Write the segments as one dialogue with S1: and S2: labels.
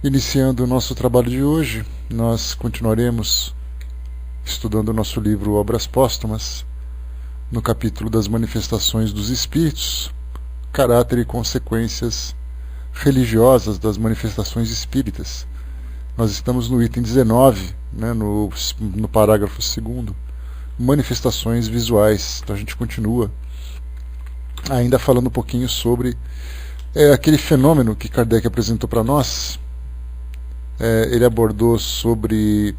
S1: Iniciando o nosso trabalho de hoje, nós continuaremos estudando o nosso livro Obras Póstumas, no capítulo das manifestações dos espíritos, caráter e consequências religiosas das manifestações espíritas. Nós estamos no item 19, no parágrafo 2º, manifestações visuais. Então a gente continua ainda falando um pouquinho sobre aquele fenômeno que Kardec apresentou para nós. Ele abordou sobre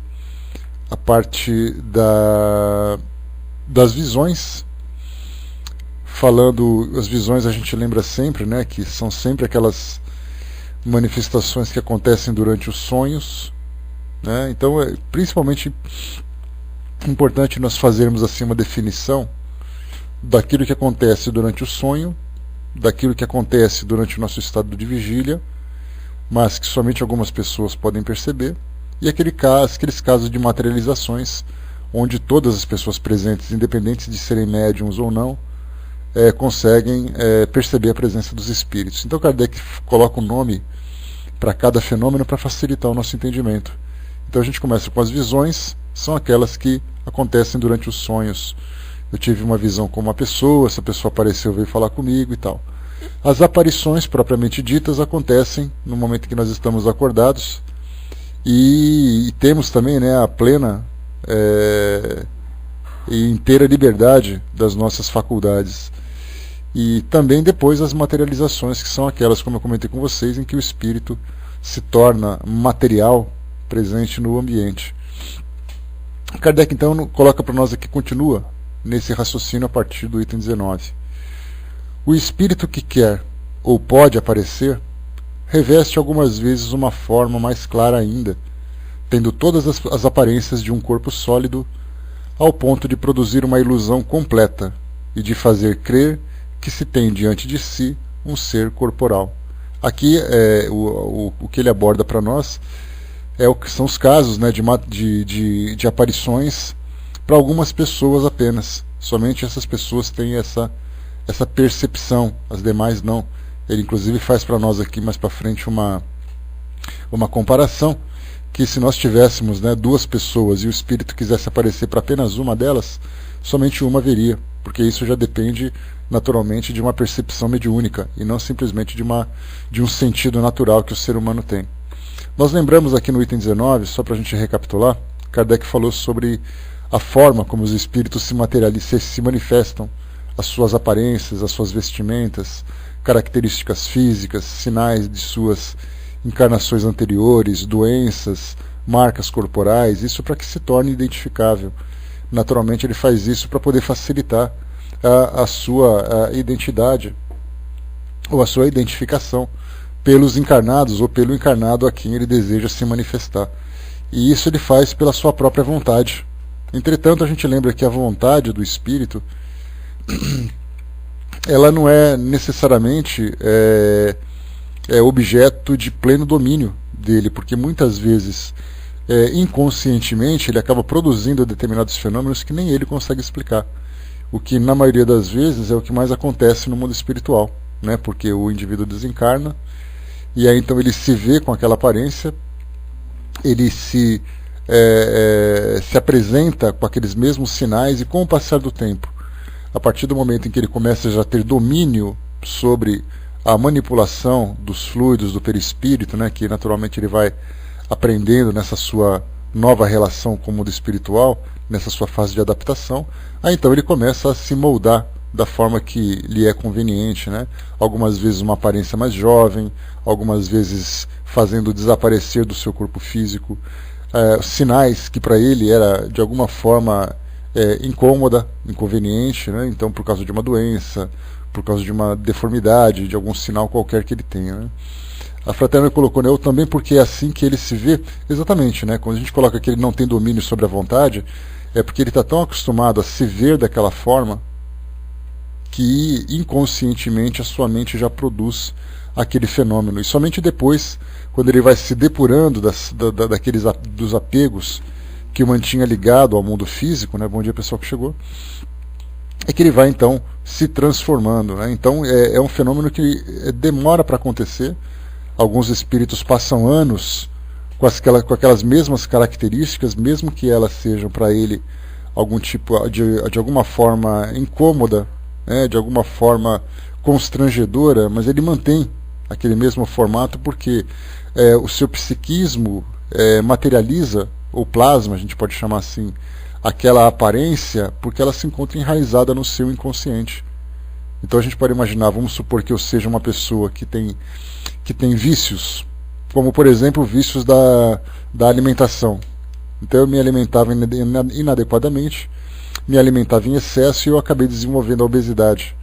S1: a parte das visões, falando, as visões a gente lembra sempre, que são sempre aquelas manifestações que acontecem durante os sonhos, então é principalmente importante nós fazermos assim uma definição daquilo que acontece durante o sonho, daquilo que acontece durante o nosso estado de vigília, mas que somente algumas pessoas podem perceber, e aqueles casos de materializações, onde todas as pessoas presentes, independentes de serem médiums ou não, conseguem perceber a presença dos espíritos. Então Kardec coloca um nome para cada fenômeno para facilitar o nosso entendimento. Então a gente começa com as visões, são aquelas que acontecem durante os sonhos. Eu tive uma visão com uma pessoa, essa pessoa apareceu, veio falar comigo e tal. As aparições propriamente ditas acontecem no momento em que nós estamos acordados e temos também a plena e inteira liberdade das nossas faculdades. E também depois as materializações, que são aquelas, como eu comentei com vocês, em que o espírito se torna material presente no ambiente. Kardec então coloca para nós aqui, continua nesse raciocínio a partir do item 19. O espírito que quer ou pode aparecer reveste algumas vezes uma forma mais clara ainda, tendo todas as aparências de um corpo sólido, ao ponto de produzir uma ilusão completa e de fazer crer que se tem diante de si um ser corporal. Aqui o que ele aborda para nós o que são os casos de aparições para algumas pessoas apenas. Somente essas pessoas têm essa percepção, as demais não. Ele inclusive faz para nós aqui mais para frente uma comparação, que se nós tivéssemos duas pessoas e o espírito quisesse aparecer para apenas uma delas, somente uma veria, porque isso já depende naturalmente de uma percepção mediúnica e não simplesmente de um sentido natural que o ser humano tem. Nós lembramos aqui no item 19, só para a gente recapitular, Kardec falou sobre a forma como os espíritos se manifestam, as suas aparências, as suas vestimentas, características físicas, sinais de suas encarnações anteriores, doenças, marcas corporais, isso para que se torne identificável. Naturalmente ele faz isso para poder facilitar a sua identidade ou a sua identificação pelos encarnados ou pelo encarnado a quem ele deseja se manifestar. E isso ele faz pela sua própria vontade. Entretanto, a gente lembra que a vontade do espírito ela não é necessariamente objeto de pleno domínio dele, porque muitas vezes inconscientemente ele acaba produzindo determinados fenômenos que nem ele consegue explicar, o que na maioria das vezes é o que mais acontece no mundo espiritual, porque o indivíduo desencarna e aí então ele se vê com aquela aparência, ele se apresenta com aqueles mesmos sinais, e com o passar do tempo, a partir do momento em que ele começa já a ter domínio sobre a manipulação dos fluidos do perispírito, que naturalmente ele vai aprendendo nessa sua nova relação com o mundo espiritual, nessa sua fase de adaptação, aí então ele começa a se moldar da forma que lhe é conveniente, algumas vezes uma aparência mais jovem, algumas vezes fazendo desaparecer do seu corpo físico sinais que para ele era de alguma forma incômoda, inconveniente, então por causa de uma doença, por causa de uma deformidade, de algum sinal qualquer que ele tenha. A Fraterna colocou ou também porque é assim que ele se vê, exatamente, quando a gente coloca que ele não tem domínio sobre a vontade, é porque ele está tão acostumado a se ver daquela forma que inconscientemente a sua mente já produz aquele fenômeno, e somente depois, quando ele vai se depurando dos apegos que o mantinha ligado ao mundo físico, bom dia pessoal que chegou, é que ele vai então se transformando. Então é um fenômeno que demora para acontecer, Alguns espíritos passam anos com aquelas mesmas características, mesmo que elas sejam para ele algum tipo de alguma forma incômoda, né, de alguma forma constrangedora, mas ele mantém aquele mesmo formato porque o seu psiquismo materializa, ou plasma, a gente pode chamar assim, aquela aparência, porque ela se encontra enraizada no seu inconsciente. Então a gente pode imaginar, vamos supor que eu seja uma pessoa que tem vícios, como por exemplo vícios da alimentação. Então eu me alimentava inadequadamente, me alimentava em excesso e eu acabei desenvolvendo a obesidade.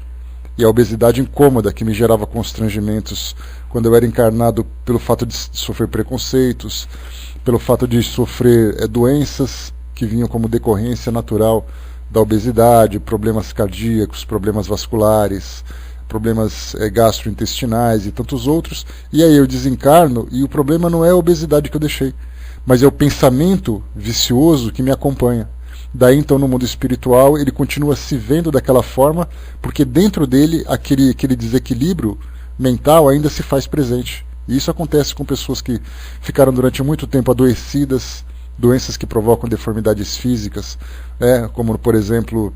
S1: E a obesidade incômoda que me gerava constrangimentos quando eu era encarnado pelo fato de sofrer preconceitos, pelo fato de sofrer doenças que vinham como decorrência natural da obesidade, problemas cardíacos, problemas vasculares, problemas gastrointestinais e tantos outros. E aí eu desencarno e o problema não é a obesidade que eu deixei, mas é o pensamento vicioso que me acompanha. Daí então no mundo espiritual ele continua se vendo daquela forma, porque dentro dele aquele desequilíbrio mental ainda se faz presente. E isso acontece com pessoas que ficaram durante muito tempo adoecidas, doenças que provocam deformidades físicas, como por exemplo,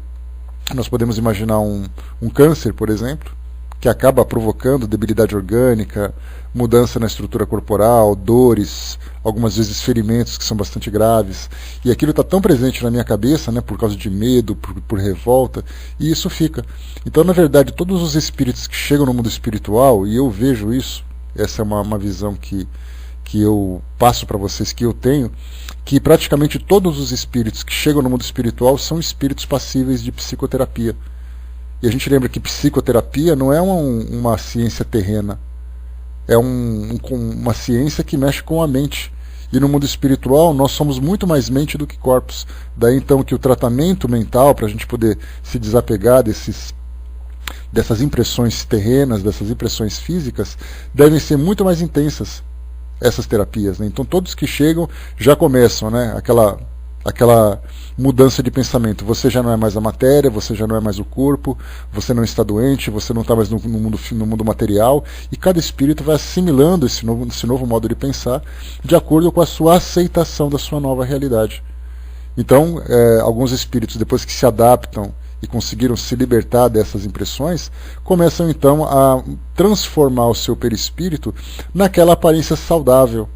S1: nós podemos imaginar um câncer, por exemplo, que acaba provocando debilidade orgânica, mudança na estrutura corporal, dores, algumas vezes ferimentos que são bastante graves. E aquilo está tão presente na minha cabeça, né, por causa de medo, por revolta, e isso fica. Então, na verdade, todos os espíritos que chegam no mundo espiritual, e eu vejo isso, essa é uma visão que eu passo para vocês, que eu tenho, que praticamente todos os espíritos que chegam no mundo espiritual são espíritos passíveis de psicoterapia. E a gente lembra que psicoterapia não é uma ciência terrena, é uma ciência que mexe com a mente. E no mundo espiritual nós somos muito mais mente do que corpos. Daí então que o tratamento mental, para a gente poder se desapegar dessas impressões terrenas, dessas impressões físicas, devem ser muito mais intensas, essas terapias, né? Então todos que chegam já começam, né, aquela mudança de pensamento. Você já não é mais a matéria, você já não é mais o corpo, você não está doente, você não está mais no mundo material, e cada espírito vai assimilando esse novo modo de pensar de acordo com a sua aceitação da sua nova realidade. Então, alguns espíritos, depois que se adaptam e conseguiram se libertar dessas impressões, começam então a transformar o seu perispírito naquela aparência saudável,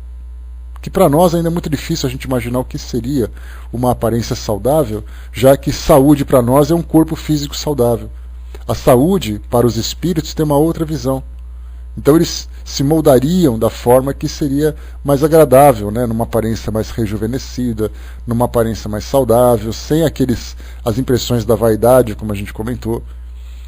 S1: que para nós ainda é muito difícil a gente imaginar o que seria uma aparência saudável, já que saúde para nós é um corpo físico saudável. A saúde, para os espíritos, tem uma outra visão. Então eles se moldariam da forma que seria mais agradável, né? Numa aparência mais rejuvenescida, numa aparência mais saudável, sem as impressões da vaidade, como a gente comentou.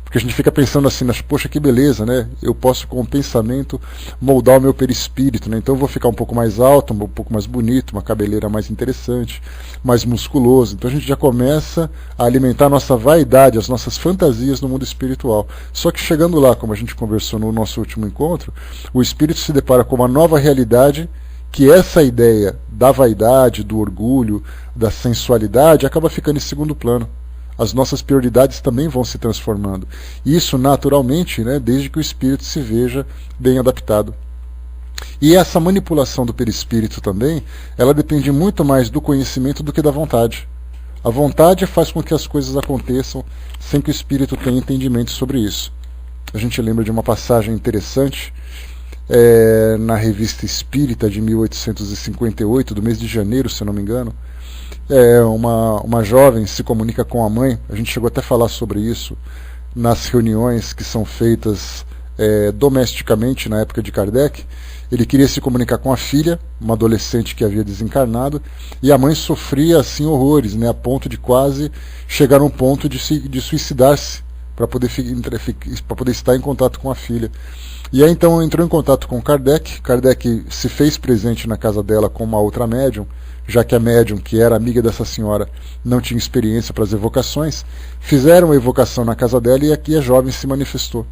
S1: Porque a gente fica pensando assim, poxa, que beleza, né? Eu posso com o pensamento moldar o meu perispírito, né? Então eu vou ficar um pouco mais alto, um pouco mais bonito, uma cabeleira mais interessante, mais musculoso. Então a gente já começa a alimentar a nossa vaidade, as nossas fantasias no mundo espiritual. Só que chegando lá, como a gente conversou no nosso último encontro, o espírito se depara com uma nova realidade, que essa ideia da vaidade, do orgulho, da sensualidade acaba ficando em segundo plano. As nossas prioridades também vão se transformando. Isso naturalmente, né, desde que o espírito se veja bem adaptado. E essa manipulação do perispírito também, ela depende muito mais do conhecimento do que da vontade. A vontade faz com que as coisas aconteçam sem que o espírito tenha entendimento sobre isso. A gente lembra de uma passagem interessante na Revista Espírita de 1858, do mês de janeiro, se eu não me engano. Uma jovem se comunica com a mãe, a gente chegou até a falar sobre isso nas reuniões que são feitas domesticamente na época de Kardec. Ele queria se comunicar com a filha, uma adolescente que havia desencarnado, e a mãe sofria assim horrores, né, a ponto de quase chegar a um ponto de suicidar-se para poder estar em contato com a filha. E aí então entrou em contato com Kardec. Kardec se fez presente na casa dela com uma outra médium, já que a médium, que era amiga dessa senhora, não tinha experiência para as evocações. Fizeram a evocação na casa dela e aqui a jovem se manifestou.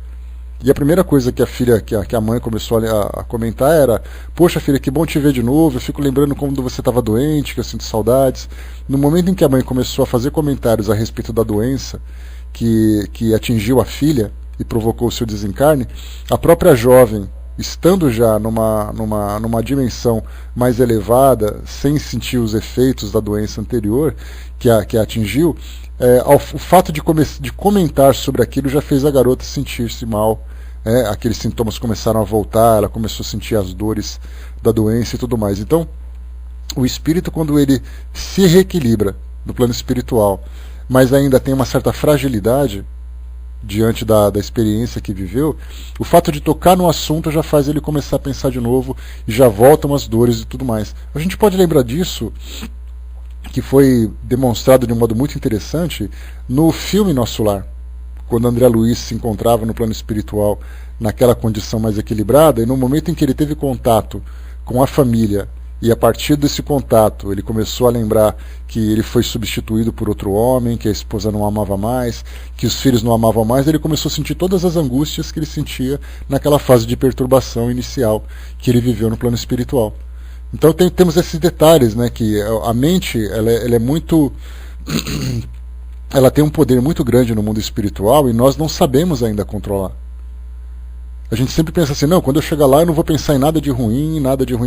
S1: E a primeira coisa que a mãe começou a comentar era: poxa filha, que bom te ver de novo, eu fico lembrando quando você estava doente, que eu sinto saudades. No momento em que a mãe começou a fazer comentários a respeito da doença que atingiu a filha e provocou o seu desencarne, a própria jovem estando já numa dimensão mais elevada, sem sentir os efeitos da doença anterior que a atingiu, o fato de comentar sobre aquilo já fez a garota sentir-se mal. Aqueles sintomas começaram a voltar, ela começou a sentir as dores da doença e tudo mais. Então, o espírito, quando ele se reequilibra no plano espiritual, mas ainda tem uma certa fragilidade diante da experiência que viveu, o fato de tocar no assunto já faz ele começar a pensar de novo e já voltam as dores e tudo mais. A gente pode lembrar disso, que foi demonstrado de um modo muito interessante no filme Nosso Lar, quando André Luiz se encontrava no plano espiritual naquela condição mais equilibrada, e no momento em que ele teve contato com a família, e a partir desse contato ele começou a lembrar que ele foi substituído por outro homem, que a esposa não amava mais, que os filhos não amavam mais, ele começou a sentir todas as angústias que ele sentia naquela fase de perturbação inicial que ele viveu no plano espiritual. Então temos esses detalhes, né, que a mente ela é muito ela tem um poder muito grande no mundo espiritual e nós não sabemos ainda controlar. A gente sempre pensa assim, não, quando eu chegar lá eu não vou pensar em nada de ruim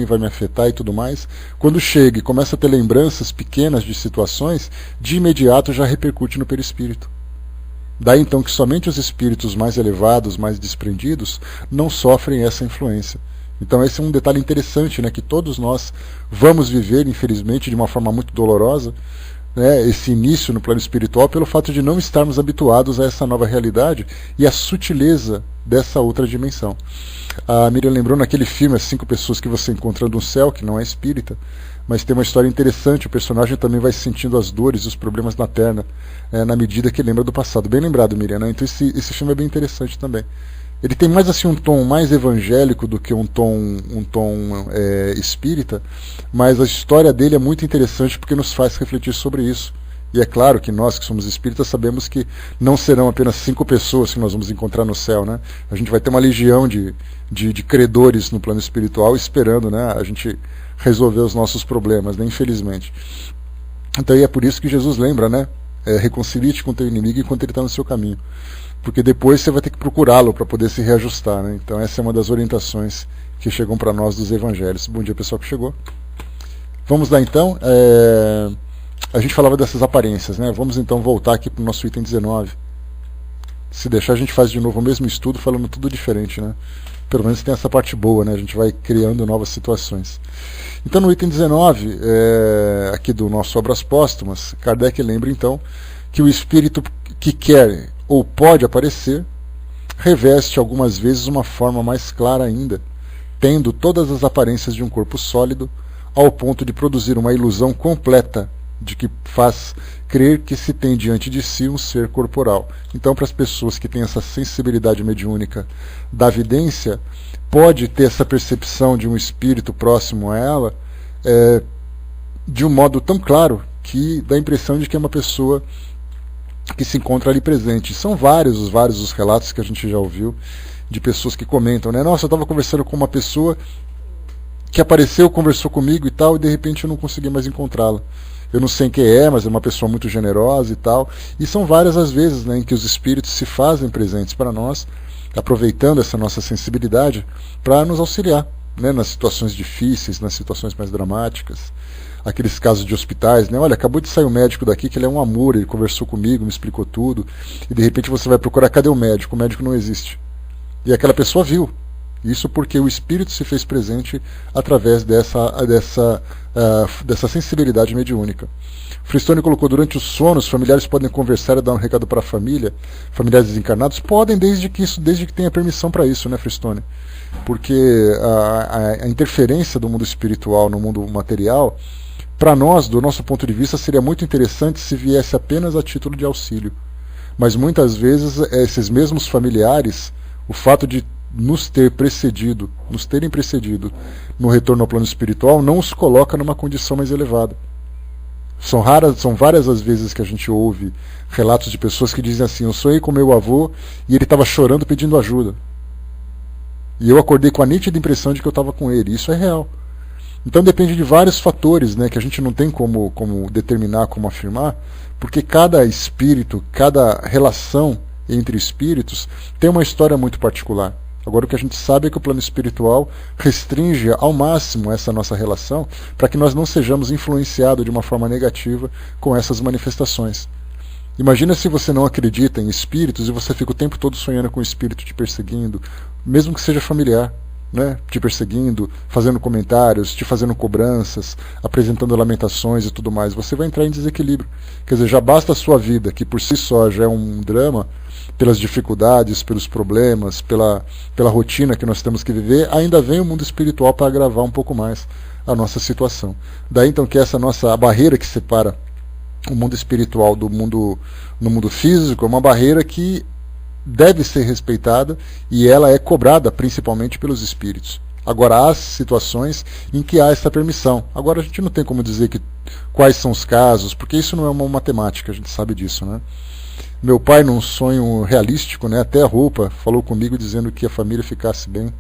S1: vai me afetar e tudo mais. Quando chega e começa a ter lembranças pequenas de situações, de imediato já repercute no perispírito. Daí então que somente os espíritos mais elevados, mais desprendidos, não sofrem essa influência. Então esse é um detalhe interessante, né, que todos nós vamos viver, infelizmente, de uma forma muito dolorosa, esse início no plano espiritual, pelo fato de não estarmos habituados a essa nova realidade e a sutileza dessa outra dimensão. A Miriam lembrou naquele filme As 5 Pessoas que Você Encontra no Céu, que não é espírita, mas tem uma história interessante. O personagem também vai sentindo as dores e os problemas na perna, na medida que lembra do passado. Bem lembrado, Miriam, né? Então esse filme é bem interessante também. Ele tem mais assim um tom mais evangélico do que um tom espírita, mas a história dele é muito interessante porque nos faz refletir sobre isso. E é claro que nós que somos espíritas sabemos que não serão apenas 5 pessoas que nós vamos encontrar no céu, né? A gente vai ter uma legião de credores no plano espiritual esperando, né, a gente resolver os nossos problemas, né, infelizmente. Então é por isso que Jesus lembra, né? Reconcilie-te com teu inimigo enquanto ele está no seu caminho. Porque depois você vai ter que procurá-lo para poder se reajustar, né? Então essa é uma das orientações que chegam para nós dos evangelhos. Bom dia, pessoal que chegou. Vamos lá então. A gente falava dessas aparências, né? Vamos então voltar aqui para o nosso item 19. Se deixar, a gente faz de novo o mesmo estudo, falando tudo diferente, né? Pelo menos tem essa parte boa, né? A gente vai criando novas situações. Então no item 19, aqui do nosso Obras Póstumas, Kardec lembra então que o espírito que quer ou pode aparecer, reveste algumas vezes uma forma mais clara ainda, tendo todas as aparências de um corpo sólido, ao ponto de produzir uma ilusão completa de que faz crer que se tem diante de si um ser corporal. Então, para as pessoas que têm essa sensibilidade mediúnica da vidência, pode ter essa percepção de um espírito próximo a ela, de um modo tão claro que dá a impressão de que é uma pessoa que se encontra ali presente. São vários os relatos que a gente já ouviu de pessoas que comentam, né? Nossa, eu estava conversando com uma pessoa que apareceu, conversou comigo e tal, e de repente eu não consegui mais encontrá-la. Eu não sei quem é, mas é uma pessoa muito generosa e tal. E são várias as vezes, né, em que os espíritos se fazem presentes para nós, aproveitando essa nossa sensibilidade para nos auxiliar, né, nas situações difíceis, nas situações mais dramáticas. Aqueles casos de hospitais, né? Olha, acabou de sair um médico daqui que ele é um amor, ele conversou comigo, me explicou tudo, e de repente você vai procurar, cadê o médico? O médico não existe. E aquela pessoa viu. Isso porque o espírito se fez presente através dessa sensibilidade mediúnica. Fristone colocou, durante o sono, os familiares podem conversar e dar um recado para a família, familiares desencarnados? Podem, desde que tenha permissão para isso, né, Fristone? Porque a interferência do mundo espiritual no mundo material, para nós, do nosso ponto de vista, seria muito interessante se viesse apenas a título de auxílio. Mas muitas vezes esses mesmos familiares, o fato de nos terem precedido no retorno ao plano espiritual, não os coloca numa condição mais elevada. São várias as vezes que a gente ouve relatos de pessoas que dizem assim, eu sonhei com meu avô e ele estava chorando pedindo ajuda. E eu acordei com a nítida impressão de que eu estava com ele. Isso é real. Então depende de vários fatores, né, que a gente não tem como determinar, como afirmar, porque cada espírito, cada relação entre espíritos tem uma história muito particular. Agora o que a gente sabe é que o plano espiritual restringe ao máximo essa nossa relação para que nós não sejamos influenciados de uma forma negativa com essas manifestações. Imagina se você não acredita em espíritos e você fica o tempo todo sonhando com o espírito te perseguindo, mesmo que seja familiar, né? Te perseguindo, fazendo comentários, te fazendo cobranças, apresentando lamentações e tudo mais. Você vai entrar em desequilíbrio. Quer dizer, já basta a sua vida, que por si só já é um drama, pelas dificuldades, pelos problemas, pela rotina que nós temos que viver, ainda vem o mundo espiritual para agravar um pouco mais a nossa situação. Daí então que a barreira que separa o mundo espiritual do mundo no mundo físico é uma barreira que deve ser respeitada e ela é cobrada principalmente pelos espíritos. Agora, há situações em que há essa permissão. Agora, a gente não tem como dizer quais são os casos, porque isso não é uma matemática, a gente sabe disso, né? Meu pai, num sonho realístico, né, até a roupa, falou comigo dizendo que a família ficasse bem,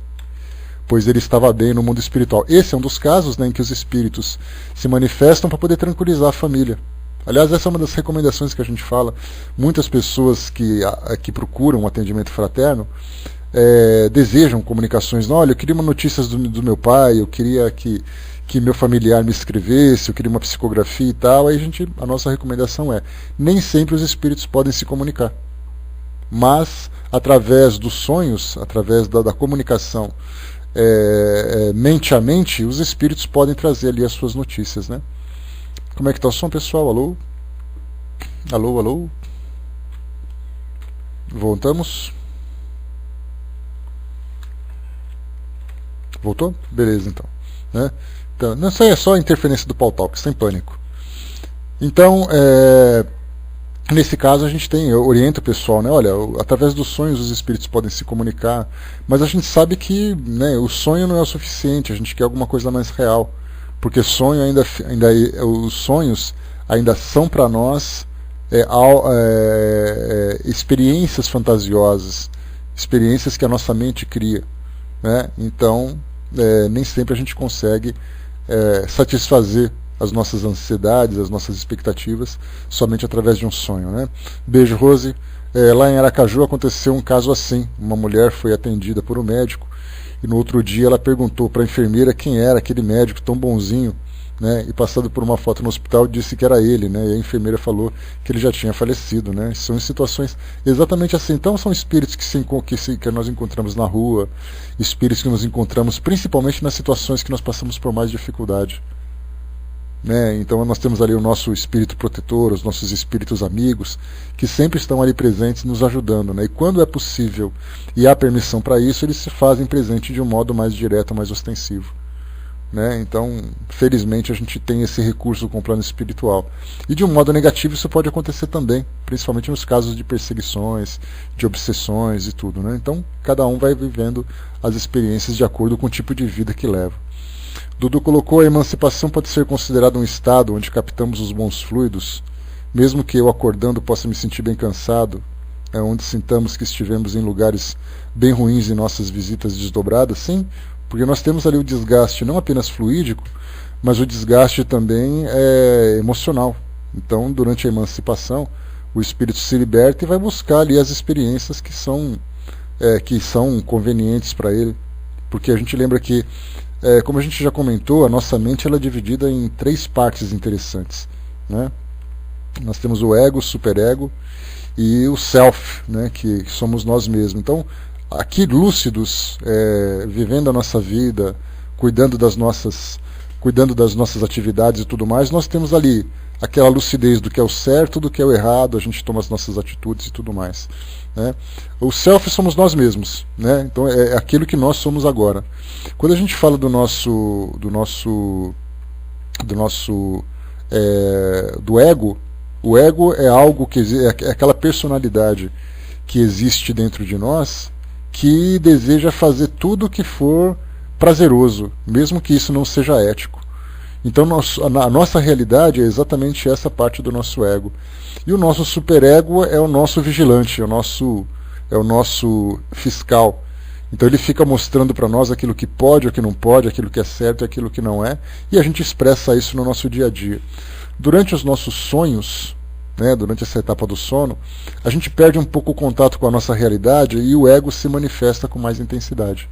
S1: pois ele estava bem no mundo espiritual. Esse é um dos casos, né, em que os espíritos se manifestam para poder tranquilizar a família. Aliás, essa é uma das recomendações que a gente fala. Muitas pessoas que procuram um atendimento fraterno desejam comunicações. Olha, eu queria uma notícias do meu pai, eu queria que meu familiar me escrevesse, eu queria uma psicografia e tal. Aí a nossa recomendação nem sempre os espíritos podem se comunicar. Mas, através dos sonhos, através da comunicação mente a mente, os espíritos podem trazer ali as suas notícias, né? Como é que está o som, pessoal? Alô? Alô, alô? Voltamos? Voltou? Beleza, então. Né? Então, não, isso aí é só a interferência do Paltalk, sem pânico. Então, nesse caso a gente eu oriento o pessoal, né? Olha, através dos sonhos os espíritos podem se comunicar, mas a gente sabe que, né, o sonho não é o suficiente, a gente quer alguma coisa mais real. Porque os sonhos ainda são para nós experiências fantasiosas, experiências que a nossa mente cria, né? Então, nem sempre a gente consegue satisfazer as nossas ansiedades, as nossas expectativas, somente através de um sonho, né? Beijo, Rose. Lá em Aracaju aconteceu um caso assim. Uma mulher foi atendida por um médico, e no outro dia ela perguntou para a enfermeira quem era aquele médico tão bonzinho, né? E passando por uma foto no hospital disse que era ele, né? E a enfermeira falou que ele já tinha falecido, né? São situações exatamente assim. Então são espíritos que nós encontramos na rua, espíritos que nos encontramos principalmente nas situações que nós passamos por mais dificuldade, né? Então nós temos ali o nosso espírito protetor, os nossos espíritos amigos, que sempre estão ali presentes nos ajudando, né? E quando é possível e há permissão para isso, eles se fazem presente de um modo mais direto, mais ostensivo, né? Então, felizmente, a gente tem esse recurso com o plano espiritual. E de um modo negativo isso pode acontecer também, principalmente nos casos de perseguições, de obsessões e tudo, né? Então, cada um vai vivendo as experiências de acordo com o tipo de vida que leva. Dudu colocou: a emancipação pode ser considerada um estado onde captamos os bons fluidos, mesmo que eu acordando possa me sentir bem cansado, onde sintamos que estivemos em lugares bem ruins em nossas visitas desdobradas. Sim, porque nós temos ali o desgaste não apenas fluídico, mas o desgaste também emocional. Então, durante a emancipação, o espírito se liberta e vai buscar ali as experiências que são convenientes para ele, porque a gente lembra que, como a gente já comentou, a nossa mente ela é dividida em 3 partes interessantes, né? Nós temos o ego, o superego e o self, né, que somos nós mesmos. Então, aqui lúcidos, vivendo a nossa vida, cuidando das nossas atividades e tudo mais, nós temos ali aquela lucidez do que é o certo, do que é o errado, a gente toma as nossas atitudes e tudo mais, né? O self somos nós mesmos, né? Então é aquilo que nós somos agora. Quando a gente fala do ego, o ego é algo que é aquela personalidade que existe dentro de nós, que deseja fazer tudo o que for prazeroso, mesmo que isso não seja ético. Então a nossa realidade é exatamente essa parte do nosso ego. E o nosso superego é o nosso vigilante, é o nosso fiscal. Então ele fica mostrando para nós aquilo que pode, o que não pode, aquilo que é certo e aquilo que não é, e a gente expressa isso no nosso dia a dia. Durante os nossos sonhos, né, durante essa etapa do sono, a gente perde um pouco o contato com a nossa realidade e o ego se manifesta com mais intensidade.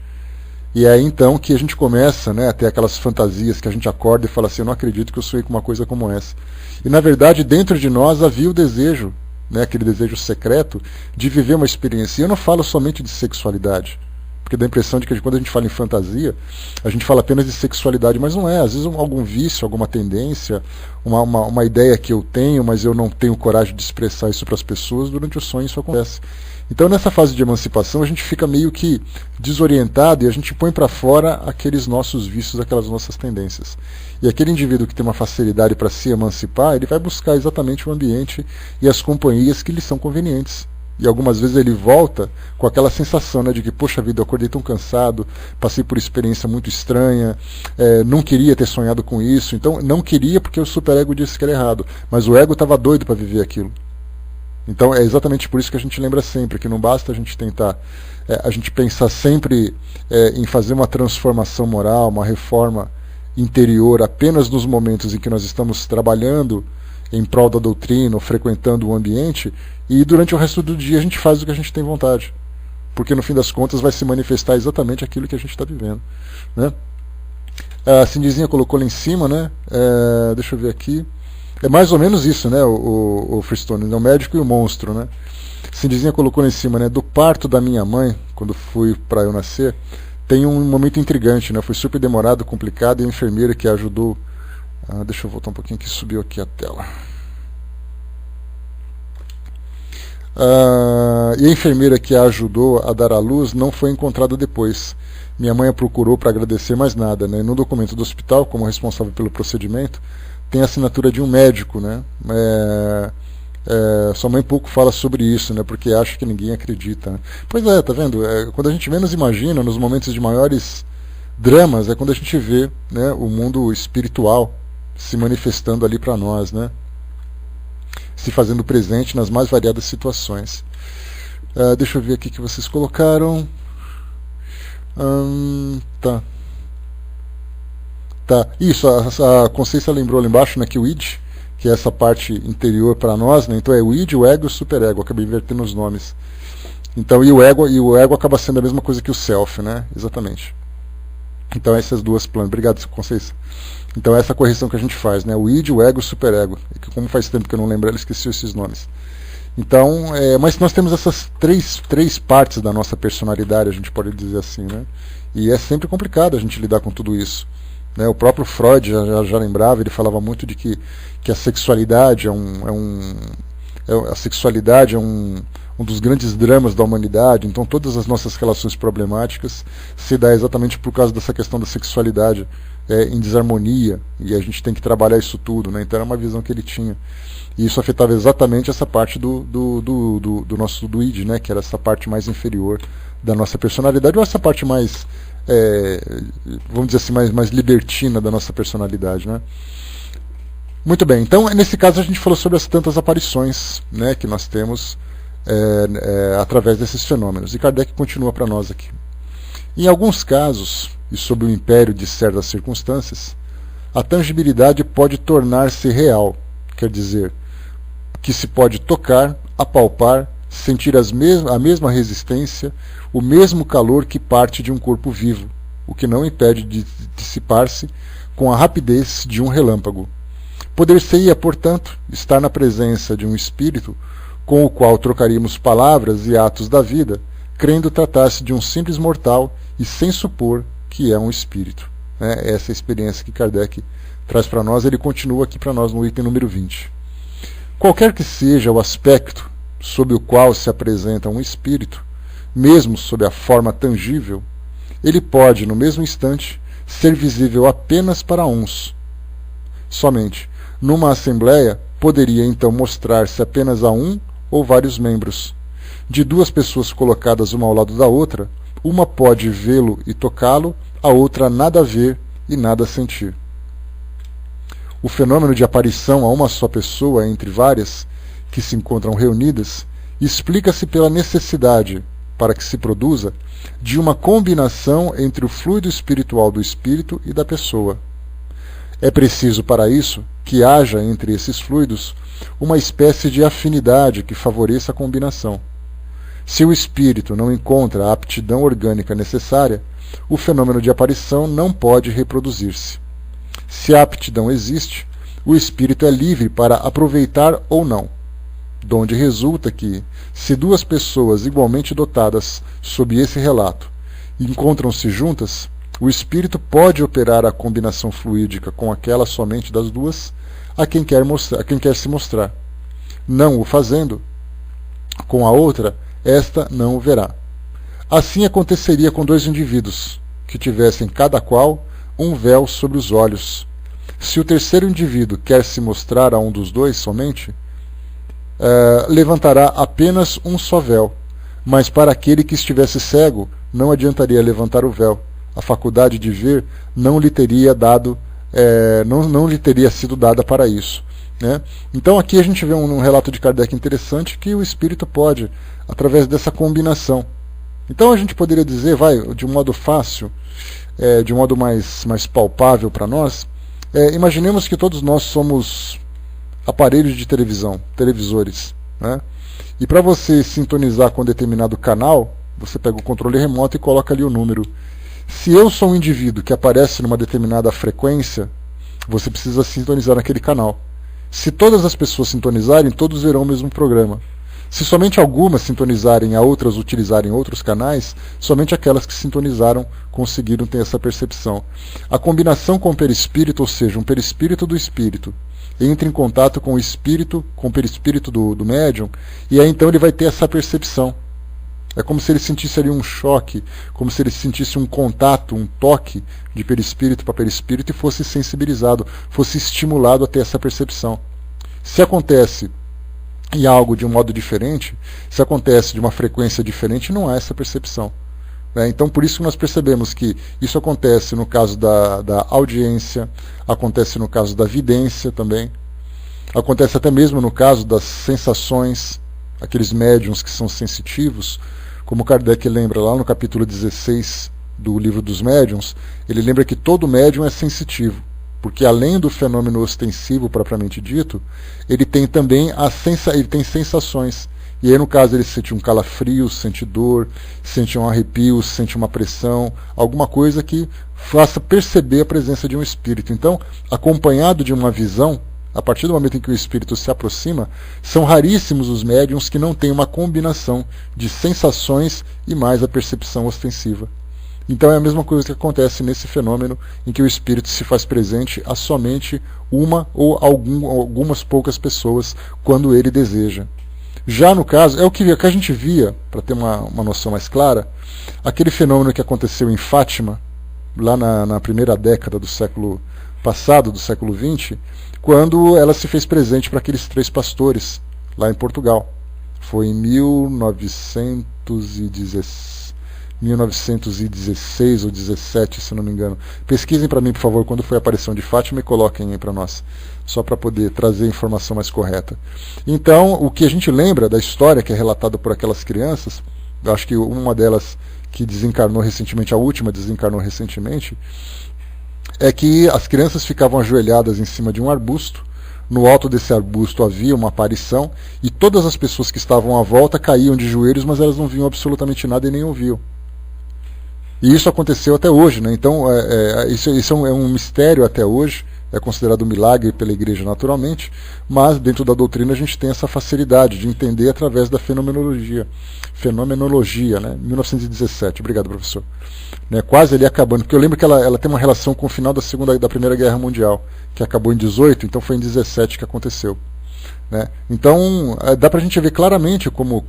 S1: E é aí então que a gente começa, né, a ter aquelas fantasias que a gente acorda e fala assim, eu não acredito que eu sonhei com uma coisa como essa. E na verdade dentro de nós havia o desejo, né, aquele desejo secreto de viver uma experiência. E eu não falo somente de sexualidade, porque dá a impressão de que quando a gente fala em fantasia, a gente fala apenas de sexualidade, mas não é. Às vezes algum vício, alguma tendência, uma ideia que eu tenho, mas eu não tenho coragem de expressar isso para as pessoas, durante o sonho isso acontece. Então nessa fase de emancipação a gente fica meio que desorientado e a gente põe para fora aqueles nossos vícios, aquelas nossas tendências. E aquele indivíduo que tem uma facilidade para se emancipar, ele vai buscar exatamente o ambiente e as companhias que lhe são convenientes. E algumas vezes ele volta com aquela sensação, né, de que, poxa vida, eu acordei tão cansado, passei por experiência muito estranha, não queria ter sonhado com isso. Então não queria porque o superego disse que era errado, mas o ego estava doido para viver aquilo. Então é exatamente por isso que a gente lembra sempre que não basta a gente tentar, a gente pensar sempre em fazer uma transformação moral, uma reforma interior apenas nos momentos em que nós estamos trabalhando em prol da doutrina ou frequentando o ambiente, e durante o resto do dia a gente faz o que a gente tem vontade, porque no fim das contas vai se manifestar exatamente aquilo que a gente está vivendo, né? A Cindyzinha colocou lá em cima, né? Deixa eu ver aqui. É mais ou menos isso, né? O Freestone, é o médico e o monstro, né? Cindyzinha colocou lá em cima, né? Do parto da minha mãe, quando fui para eu nascer, tem um momento intrigante, né? Foi super demorado, complicado, e a enfermeira que ajudou. Deixa eu voltar um pouquinho que subiu aqui a tela. E a enfermeira que a ajudou a dar à luz não foi encontrada depois. Minha mãe a procurou para agradecer, mais nada, né? No documento do hospital, como responsável pelo procedimento, tem a assinatura de um médico, né? Sua mãe pouco fala sobre isso, né? Porque acha que ninguém acredita, né? Pois é, tá vendo? Quando a gente menos imagina, nos momentos de maiores dramas, é quando a gente vê, né, o mundo espiritual se manifestando ali para nós, né? Se fazendo presente nas mais variadas situações. Deixa eu ver aqui que vocês colocaram. Tá. Isso, a Conceição lembrou lá embaixo, né, que o id, que é essa parte interior para nós, né? Então é o id, o ego e o superego. Acabei invertendo os nomes. Então, e o ego acaba sendo a mesma coisa que o self, né? Exatamente. Então essas duas planos. Obrigado, Conceição. Então essa correção que a gente faz, né? O id, o ego e o superego. Como faz tempo que eu não lembro, eu esqueci esses nomes. Então, mas nós temos essas três partes da nossa personalidade, a gente pode dizer assim, né? E é sempre complicado a gente lidar com tudo isso, né? O próprio Freud já lembrava, ele falava muito de que a sexualidade a sexualidade é um dos grandes dramas da humanidade. Então todas as nossas relações problemáticas se dá exatamente por causa dessa questão da sexualidade em desarmonia, e a gente tem que trabalhar isso tudo, né? Então era uma visão que ele tinha, e isso afetava exatamente essa parte do nosso id, né? Que era essa parte mais inferior da nossa personalidade, ou essa parte mais, vamos dizer assim, mais libertina da nossa personalidade, né? Muito bem, então nesse caso a gente falou sobre as tantas aparições, né, que nós temos através desses fenômenos, e Kardec continua para nós aqui. Em alguns casos, e sob o império de certas circunstâncias, a tangibilidade pode tornar-se real, quer dizer, que se pode tocar, apalpar, sentir a mesma resistência, o mesmo calor que parte de um corpo vivo, o que não impede de dissipar-se com a rapidez de um relâmpago. Poder-se-ia, portanto, estar na presença de um espírito com o qual trocaríamos palavras e atos da vida, crendo tratar-se de um simples mortal e sem supor que é um espírito. Essa é a experiência que Kardec traz para nós. Ele continua aqui para nós no item número 20. Qualquer que seja o aspecto sob o qual se apresenta um espírito, mesmo sob a forma tangível, ele pode, no mesmo instante, ser visível apenas para uns. Somente, numa assembleia, poderia então mostrar-se apenas a um ou vários membros. De duas pessoas colocadas uma ao lado da outra, uma pode vê-lo e tocá-lo, a outra nada ver e nada sentir. O fenômeno de aparição a uma só pessoa entre várias, que se encontram reunidas, explica-se pela necessidade, para que se produza, de uma combinação entre o fluido espiritual do espírito e da pessoa. É preciso, para isso, que haja entre esses fluidos uma espécie de afinidade que favoreça a combinação. Se o espírito não encontra a aptidão orgânica necessária, o fenômeno de aparição não pode reproduzir-se. Se a aptidão existe, o espírito é livre para aproveitar ou não, donde resulta que, se duas pessoas igualmente dotadas sob esse relato encontram-se juntas, o espírito pode operar a combinação fluídica com aquela somente das duas a quem quer se mostrar. Não o fazendo, com a outra, esta não o verá. Assim aconteceria com dois indivíduos, que tivessem cada qual um véu sobre os olhos. Se o terceiro indivíduo quer se mostrar a um dos dois somente, levantará apenas um só véu, mas para aquele que estivesse cego, não adiantaria levantar o véu. A faculdade de ver não lhe teria sido dada para isso. Né? Então aqui a gente vê um relato de Kardec interessante que o espírito pode, através dessa combinação. Então a gente poderia dizer, de um modo fácil, de um modo mais palpável para nós, imaginemos que todos nós somos aparelhos de televisão, televisores. Né? E para você sintonizar com determinado canal, você pega o controle remoto e coloca ali o número. Se eu sou um indivíduo que aparece numa determinada frequência, você precisa sintonizar naquele canal. Se todas as pessoas sintonizarem, todos verão o mesmo programa. Se somente algumas sintonizarem, a outras utilizarem outros canais, somente aquelas que sintonizaram conseguiram ter essa percepção. A combinação com o perispírito, ou seja, um perispírito do espírito, entra em contato com o perispírito do médium, e aí então ele vai ter essa percepção. É como se ele sentisse ali um choque, como se ele sentisse um contato, um toque de perispírito para perispírito e fosse sensibilizado, fosse estimulado a ter essa percepção. Se acontece em algo de um modo diferente, se acontece de uma frequência diferente, não há essa percepção. Então, por isso que nós percebemos que isso acontece no caso da audiência, acontece no caso da vidência também, acontece até mesmo no caso das sensações, aqueles médiuns que são sensitivos, como Kardec lembra lá no capítulo 16 do Livro dos Médiuns, ele lembra que todo médium é sensitivo, porque além do fenômeno ostensivo propriamente dito, ele tem também ele tem sensações. E aí, no caso, ele sente um calafrio, sente dor, sente um arrepio, sente uma pressão, alguma coisa que faça perceber a presença de um espírito. Então, acompanhado de uma visão, a partir do momento em que o espírito se aproxima, são raríssimos os médiuns que não têm uma combinação de sensações e mais a percepção ostensiva. Então é a mesma coisa que acontece nesse fenômeno em que o espírito se faz presente a somente uma ou algumas poucas pessoas quando ele deseja. Já no caso, é o que a gente via, para ter uma noção mais clara, aquele fenômeno que aconteceu em Fátima, lá na primeira década do século passado, do século XX, quando ela se fez presente para aqueles 3 pastores, lá em Portugal. Foi em 1916 ou 17, se não me engano. Pesquisem para mim, por favor, quando foi a aparição de Fátima e coloquem aí para nós, só para poder trazer a informação mais correta. Então, o que a gente lembra da história que é relatada por aquelas crianças, eu acho que uma delas que desencarnou recentemente, a última desencarnou recentemente, é que as crianças ficavam ajoelhadas em cima de um arbusto, no alto desse arbusto havia uma aparição, e todas as pessoas que estavam à volta caíam de joelhos, mas elas não viam absolutamente nada e nem ouviam. E isso aconteceu até hoje, né? Então isso é um mistério até hoje, é considerado um milagre pela igreja naturalmente, mas dentro da doutrina a gente tem essa facilidade de entender através da fenomenologia. Fenomenologia, né? 1917, obrigado, professor. Né? Quase ali acabando, porque eu lembro que ela tem uma relação com o final da Primeira Guerra Mundial, que acabou em 18, então foi em 17 que aconteceu. Né? Então dá para a gente ver claramente como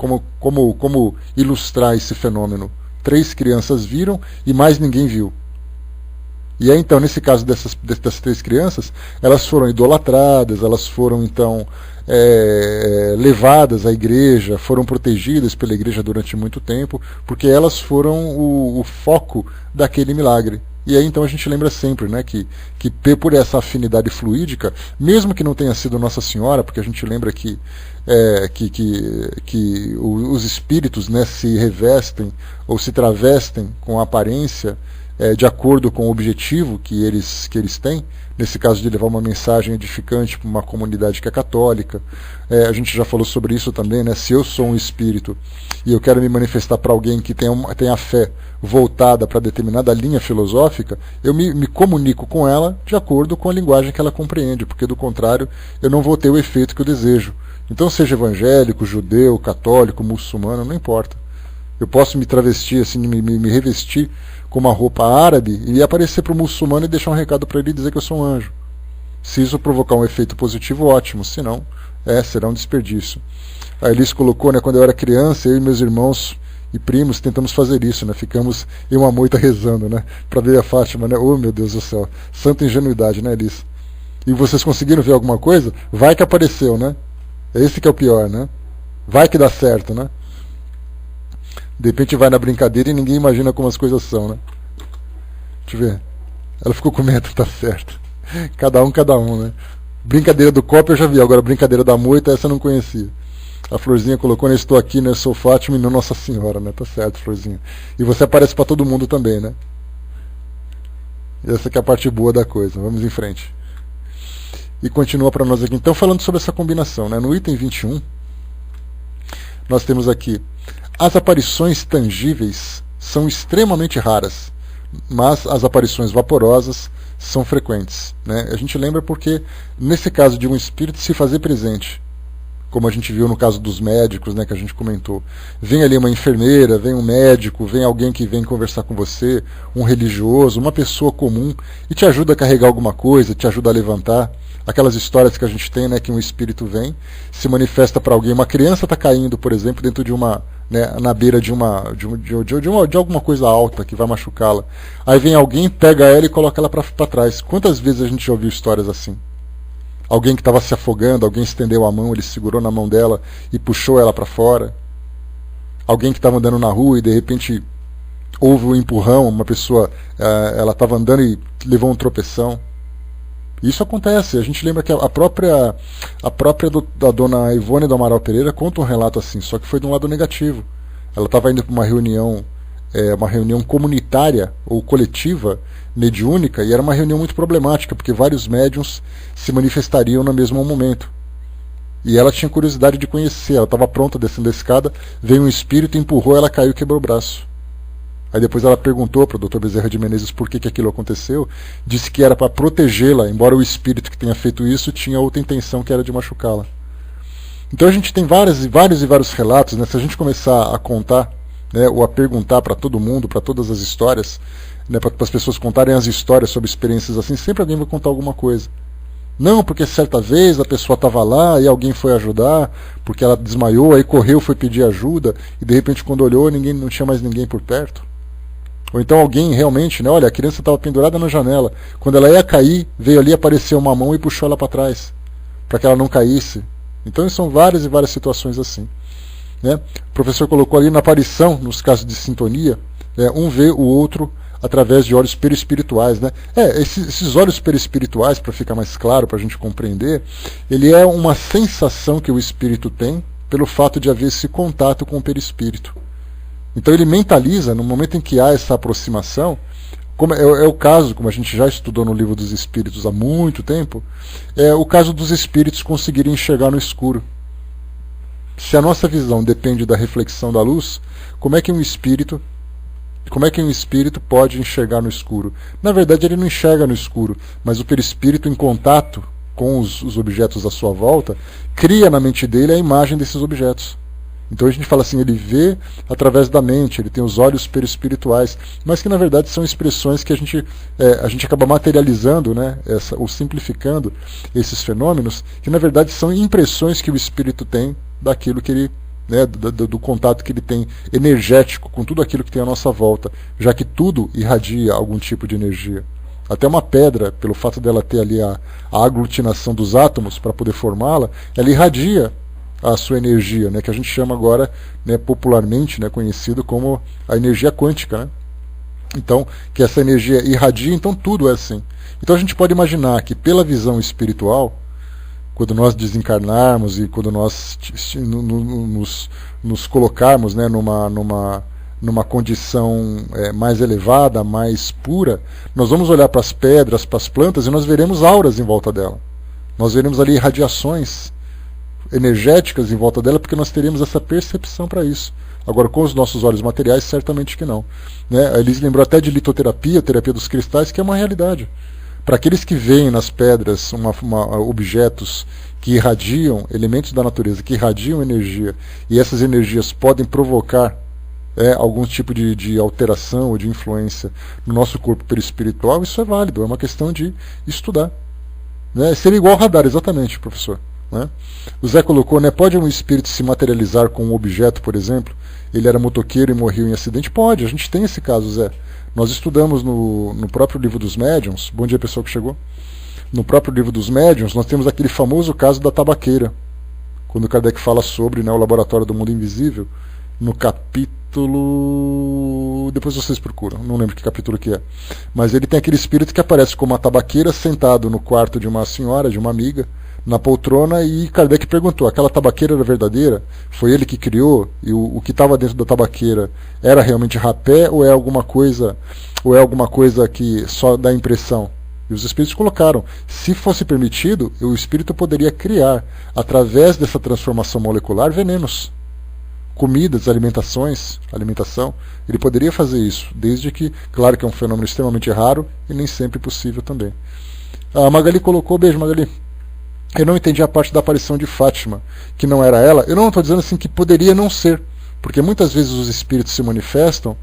S1: ilustrar esse fenômeno. 3 crianças viram e mais ninguém viu. E aí, então, nesse caso dessas 3 crianças, elas foram idolatradas, elas foram, então, levadas à igreja, foram protegidas pela igreja durante muito tempo, porque elas foram o foco daquele milagre. E aí, então, a gente lembra sempre, né, que por essa afinidade fluídica, mesmo que não tenha sido Nossa Senhora, porque a gente lembra que os espíritos, né, se revestem ou se travestem com a aparência de acordo com o objetivo que eles têm, nesse caso de levar uma mensagem edificante para uma comunidade que é católica. A gente já falou sobre isso também, né? Se eu sou um espírito e eu quero me manifestar para alguém que tem a fé voltada para determinada linha filosófica, eu me comunico com ela de acordo com a linguagem que ela compreende, porque do contrário eu não vou ter o efeito que eu desejo. Então, seja evangélico, judeu, católico, muçulmano, não importa. Eu posso me travestir, assim, me revestir com uma roupa árabe e aparecer para o muçulmano e deixar um recado para ele dizer que eu sou um anjo. Se isso provocar um efeito positivo, ótimo. Se não, será um desperdício. A Elis colocou, né, quando eu era criança, eu e meus irmãos e primos tentamos fazer isso, né? Ficamos em uma moita rezando, né? Para ver a Fátima, né? Oh, meu Deus do céu. Santa ingenuidade, né, Elis? E vocês conseguiram ver alguma coisa? Vai que apareceu, né? Esse que é o pior, né? Vai que dá certo, né? De repente vai na brincadeira e ninguém imagina como as coisas são, né? Deixa eu ver. Ela ficou com medo, tá certo. Cada um, né? Brincadeira do copo eu já vi, agora brincadeira da moita, essa eu não conhecia. A Florzinha colocou, né? Estou aqui, né? Sou Fátima e não Nossa Senhora, né? Tá certo, Florzinha. E você aparece para todo mundo também, né? Essa que é a parte boa da coisa. Vamos em frente. E continua para nós aqui. Então, falando sobre essa combinação, né? No item 21, nós temos aqui: as aparições tangíveis são extremamente raras, mas as aparições vaporosas são frequentes, né? A gente lembra porque, nesse caso de um espírito se fazer presente, como a gente viu no caso dos médicos, né, que a gente comentou, vem ali uma enfermeira, vem um médico, vem alguém que vem conversar com você, um religioso, uma pessoa comum, e te ajuda a carregar alguma coisa, te ajuda a levantar. Aquelas histórias que a gente tem, né, que um espírito vem, se manifesta para alguém, uma criança está caindo, por exemplo, dentro de uma, né, na beira de alguma coisa alta que vai machucá-la. Aí vem alguém, pega ela e coloca ela para trás. Quantas vezes a gente já ouviu histórias assim? Alguém que estava se afogando, alguém estendeu a mão, ele segurou na mão dela e puxou ela para fora. Alguém que estava andando na rua e de repente houve um empurrão, uma pessoa, ela estava andando e levou um tropeção. Isso acontece. A gente lembra que a própria da dona Ivone do Amaral Pereira conta um relato assim, só que foi de um lado negativo. Ela estava indo para uma reunião comunitária ou coletiva, mediúnica, e era uma reunião muito problemática, porque vários médiuns se manifestariam no mesmo momento. E ela tinha curiosidade de conhecer, ela estava pronta descendo a escada, veio um espírito, empurrou, ela caiu e quebrou o braço. Aí depois ela perguntou para o Dr. Bezerra de Menezes por que aquilo aconteceu, disse que era para protegê-la, embora o espírito que tenha feito isso tinha outra intenção, que era de machucá-la. Então a gente tem vários relatos, né? Se a gente começar a contar, né, ou a perguntar para todo mundo, para todas as histórias, né, para as pessoas contarem as histórias sobre experiências assim, sempre alguém vai contar alguma coisa. Não, porque certa vez a pessoa estava lá e alguém foi ajudar, porque ela desmaiou, aí correu, foi pedir ajuda, e de repente quando olhou não tinha mais ninguém por perto. Ou então alguém realmente, né, olha, a criança estava pendurada na janela, quando ela ia cair, veio ali, apareceu uma mão e puxou ela para trás, para que ela não caísse. Então são várias e várias situações assim. Né? O professor colocou ali na aparição, nos casos de sintonia, um vê o outro através de olhos perispirituais. Né? Esses olhos perispirituais, para ficar mais claro, para a gente compreender, ele é uma sensação que o espírito tem pelo fato de haver esse contato com o perispírito. Então ele mentaliza, no momento em que há essa aproximação, como é o caso, como a gente já estudou no Livro dos Espíritos há muito tempo, é o caso dos espíritos conseguirem enxergar no escuro. Se a nossa visão depende da reflexão da luz, como é que um espírito pode enxergar no escuro? Na verdade ele não enxerga no escuro, mas o perispírito em contato com os objetos à sua volta, cria na mente dele a imagem desses objetos. Então a gente fala assim, ele vê através da mente, ele tem os olhos perispirituais, mas que na verdade são expressões que a gente acaba materializando, né, ou simplificando esses fenômenos, que na verdade são impressões que o espírito tem daquilo que ele, né, do contato que ele tem energético com tudo aquilo que tem à nossa volta, já que tudo irradia algum tipo de energia. Até uma pedra, pelo fato dela ter ali a aglutinação dos átomos para poder formá-la, ela irradia a sua energia, né, que a gente chama agora, né, popularmente, né, conhecido como a energia quântica. Né? Então, que essa energia irradia, então tudo é assim. Então a gente pode imaginar que pela visão espiritual, quando nós desencarnarmos e quando nós nos colocarmos, né, numa condição mais elevada, mais pura, nós vamos olhar para as pedras, para as plantas, e nós veremos auras em volta dela. Nós veremos ali radiações energéticas em volta dela, porque nós teremos essa percepção para isso. Agora, com os nossos olhos materiais, certamente que não. Né? A Elise lembrou até de litoterapia, terapia dos cristais, que é uma realidade. Para aqueles que veem nas pedras objetos que irradiam, elementos da natureza, que irradiam energia, e essas energias podem provocar algum tipo de alteração ou de influência no nosso corpo perispiritual, isso é válido, é uma questão de estudar. Né? Seria igual ao radar, exatamente, professor. Né? O Zé colocou, né, pode um espírito se materializar com um objeto, por exemplo? Ele era motoqueiro e morreu em acidente? Pode, a gente tem esse caso, Zé. Nós estudamos no próprio livro dos médiuns, bom dia pessoal que chegou, no próprio livro dos médiuns nós temos aquele famoso caso da tabaqueira, quando Kardec fala sobre, né, o laboratório do mundo invisível, no capítulo... depois vocês procuram, não lembro que capítulo que é, mas ele tem aquele espírito que aparece como uma tabaqueira sentado no quarto de uma senhora, de uma amiga, na poltrona, e Kardec perguntou, aquela tabaqueira era verdadeira? Foi ele que criou? E o que estava dentro da tabaqueira era realmente rapé ou é alguma coisa que só dá impressão? E os espíritos colocaram, se fosse permitido, o espírito poderia criar, através dessa transformação molecular, venenos, comidas, alimentação, ele poderia fazer isso, desde que, claro que é um fenômeno extremamente raro e nem sempre possível também. A Magali colocou, beijo Magali. Eu não entendi a parte da aparição de Fátima, que não era ela. Eu não estou dizendo assim que poderia não ser, porque muitas vezes os espíritos se manifestam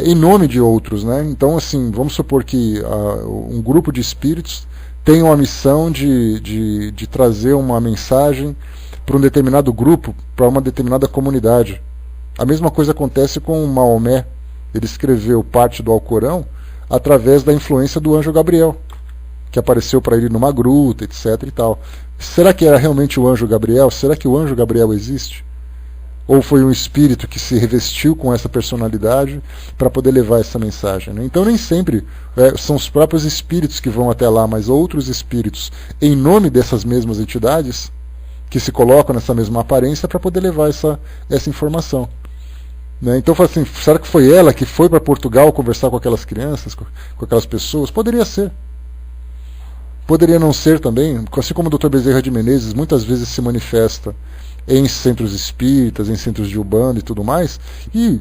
S1: em nome de outros, né? Então, assim, vamos supor que um grupo de espíritos tem uma missão de trazer uma mensagem para um determinado grupo, para uma determinada comunidade. A mesma coisa acontece com Maomé. Ele escreveu parte do Alcorão através da influência do anjo Gabriel, que apareceu para ele numa gruta, etc. e tal. Será que era realmente o anjo Gabriel? Será que o anjo Gabriel existe? Ou foi um espírito que se revestiu com essa personalidade para poder levar essa mensagem? Né? Então nem sempre são os próprios espíritos que vão até lá, mas outros espíritos, em nome dessas mesmas entidades, que se colocam nessa mesma aparência para poder levar essa informação. Né? Então, assim, será que foi ela que foi para Portugal conversar com aquelas crianças, com aquelas pessoas? Poderia ser. Poderia não ser também, assim como o Dr. Bezerra de Menezes muitas vezes se manifesta em centros espíritas, em centros de Umbanda e tudo mais, e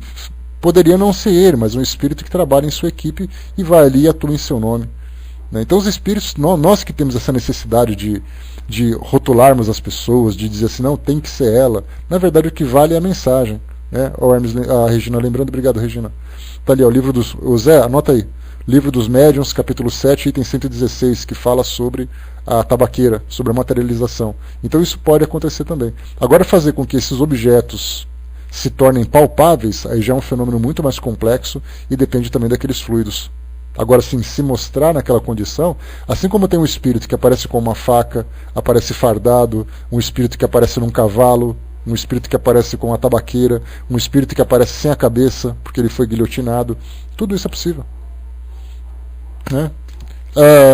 S1: poderia não ser ele, mas um espírito que trabalha em sua equipe e vai ali e atua em seu nome. Né? Então os espíritos, nós que temos essa necessidade de rotularmos as pessoas, de dizer assim, não, tem que ser ela, na verdade o que vale é a mensagem. Né? A Regina lembrando, obrigado Regina. Está ali, ó, o livro dos... O Zé, anota aí. Livro dos Médiuns, capítulo 7, item 116, que fala sobre a tabaqueira, sobre a materialização. Então isso pode acontecer também. Agora, fazer com que esses objetos se tornem palpáveis, aí já é um fenômeno muito mais complexo e depende também daqueles fluidos. Agora, sim, se mostrar naquela condição, assim como tem um espírito que aparece com uma faca, aparece fardado, um espírito que aparece num cavalo, um espírito que aparece com uma tabaqueira, um espírito que aparece sem a cabeça, porque ele foi guilhotinado, tudo isso é possível. Né?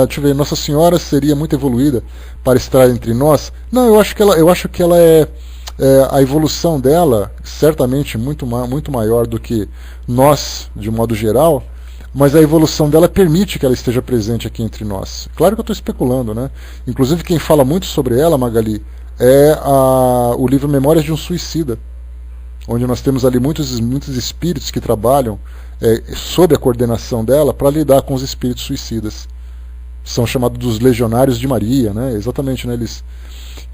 S1: Deixa eu ver, Nossa Senhora seria muito evoluída para estar entre nós? Não, eu acho que ela é a evolução dela certamente muito maior do que nós, de modo geral, mas a evolução dela permite que ela esteja presente aqui entre nós. Claro que eu estou especulando, né? Inclusive quem fala muito sobre ela, Magali, é o livro Memórias de um Suicida, onde nós temos ali muitos espíritos que trabalham sob a coordenação dela para lidar com os espíritos suicidas. São chamados dos Legionários de Maria, né? Exatamente, né?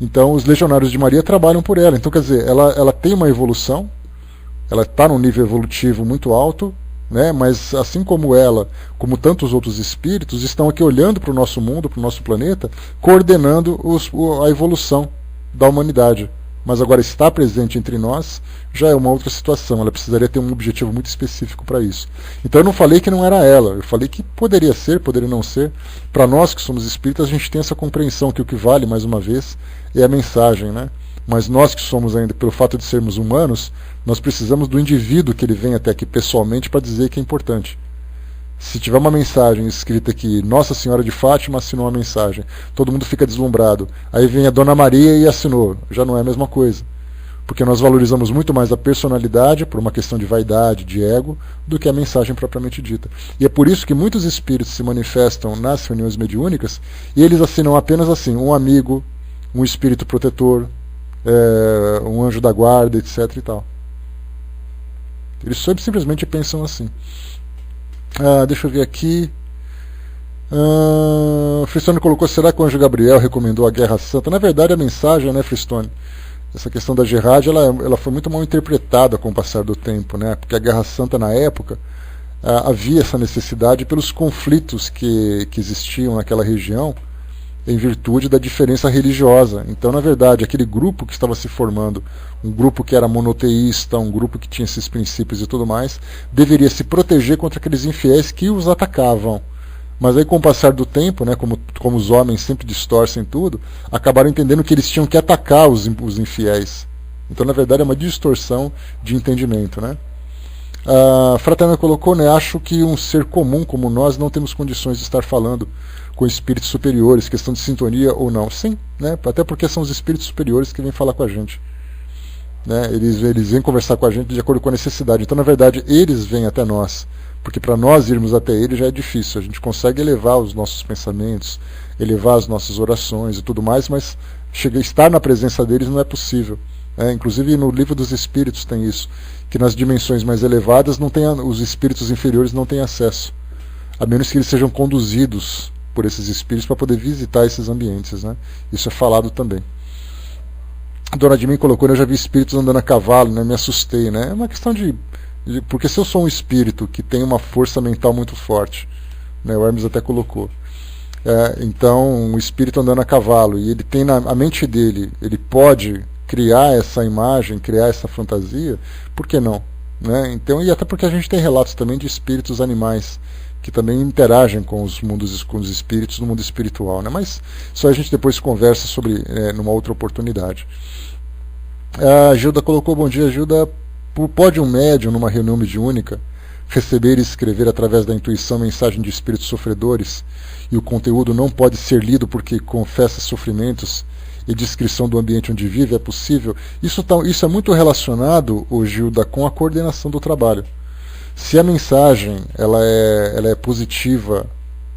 S1: Então os Legionários de Maria trabalham por ela. Então, quer dizer, ela tem uma evolução, ela está num nível evolutivo muito alto, né? Mas assim como ela, como tantos outros espíritos, estão aqui olhando para o nosso mundo, para o nosso planeta, coordenando a evolução da humanidade. Mas agora estar presente entre nós já é uma outra situação, ela precisaria ter um objetivo muito específico para isso. Então eu não falei que não era ela, eu falei que poderia ser, poderia não ser. Para nós que somos espíritas, a gente tem essa compreensão que o que vale, mais uma vez, é a mensagem, né? Mas nós que somos ainda, pelo fato de sermos humanos, nós precisamos do indivíduo que ele vem até aqui pessoalmente para dizer que é importante. Se tiver uma mensagem escrita aqui, Nossa Senhora de Fátima assinou a mensagem, todo mundo fica deslumbrado. Aí vem a Dona Maria e assinou, já não é a mesma coisa. porque nós valorizamos muito mais a personalidade, por uma questão de vaidade, de ego, do que a mensagem propriamente dita. E é por isso que muitos espíritos se manifestam nas reuniões mediúnicas, e eles assinam apenas assim, um amigo, um espírito protetor, um anjo da guarda, etc. e tal. Eles simplesmente pensam assim. Deixa eu ver aqui. Fristone colocou, será que o anjo Gabriel recomendou a Guerra Santa? Na verdade, a mensagem, né, Fristone? Essa questão da jihad, ela foi muito mal interpretada com o passar do tempo, né? Porque a Guerra Santa, na época, havia essa necessidade pelos conflitos que existiam naquela região, em virtude da diferença religiosa. Então, na verdade, aquele grupo que estava se formando, um grupo que era monoteísta, um grupo que tinha esses princípios e tudo mais, deveria se proteger contra aqueles infiéis que os atacavam. Mas aí, com o passar do tempo, né, como os homens sempre distorcem tudo, acabaram entendendo que eles tinham que atacar os infiéis. Então, na verdade, é uma distorção de entendimento, né? Fraterna colocou, né, acho que um ser comum como nós não temos condições de estar falando com espíritos superiores, questão de sintonia ou não. Sim, né, até porque são os espíritos superiores que vêm falar com a gente. Né, eles vêm conversar com a gente de acordo com a necessidade. Então, na verdade, eles vêm até nós. Porque para nós irmos até ele já é difícil. A gente consegue elevar os nossos pensamentos, elevar as nossas orações e tudo mais, mas estar na presença deles não é possível. Inclusive no Livro dos Espíritos tem isso, que nas dimensões mais elevadas os espíritos inferiores não têm acesso, a menos que eles sejam conduzidos por esses espíritos para poder visitar esses ambientes. Né? Isso é falado também. A Dona Admin colocou, eu já vi espíritos andando a cavalo, né? Me assustei. Né? É uma questão porque se eu sou um espírito que tem uma força mental muito forte, né, o Hermes até colocou, então um espírito andando a cavalo, e ele tem a mente dele, ele pode criar essa imagem, criar essa fantasia, por que não? Né? Então, e até porque a gente tem relatos também de espíritos animais, que também interagem com os espíritos no mundo espiritual. Né? Mas só a gente depois conversa sobre numa outra oportunidade. A Gilda colocou, bom dia, Gilda. Pode um médium, numa reunião mediúnica, receber e escrever através da intuição mensagem de espíritos sofredores e o conteúdo não pode ser lido porque confessa sofrimentos e descrição do ambiente onde vive? É possível? Isso é muito relacionado, Gilda, com a coordenação do trabalho. Se a mensagem ela é positiva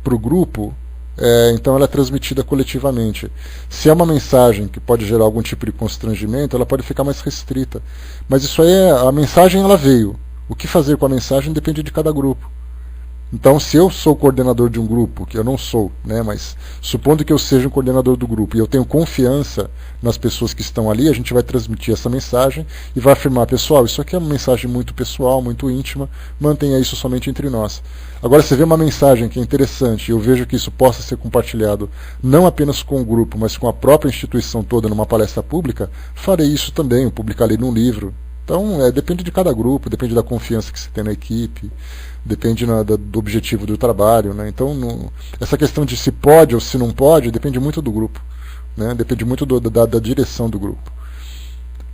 S1: para o grupo, então ela é transmitida coletivamente. Se é uma mensagem que pode gerar algum tipo de constrangimento, ela pode ficar mais restrita. Mas isso aí, a mensagem ela veio. O que fazer com a mensagem depende de cada grupo. Então, se eu sou coordenador de um grupo, que eu não sou, né, mas supondo que eu seja um coordenador do grupo e eu tenho confiança nas pessoas que estão ali, a gente vai transmitir essa mensagem e vai afirmar, pessoal, isso aqui é uma mensagem muito pessoal, muito íntima, mantenha isso somente entre nós. Agora, se vê uma mensagem que é interessante e eu vejo que isso possa ser compartilhado não apenas com o grupo, mas com a própria instituição toda numa palestra pública, farei isso também, eu publicarei num livro. Então, depende de cada grupo, depende da confiança que se tem na equipe, depende do objetivo do trabalho. Né? Então, essa questão de se pode ou se não pode, depende muito do grupo. Né? Depende muito da direção do grupo.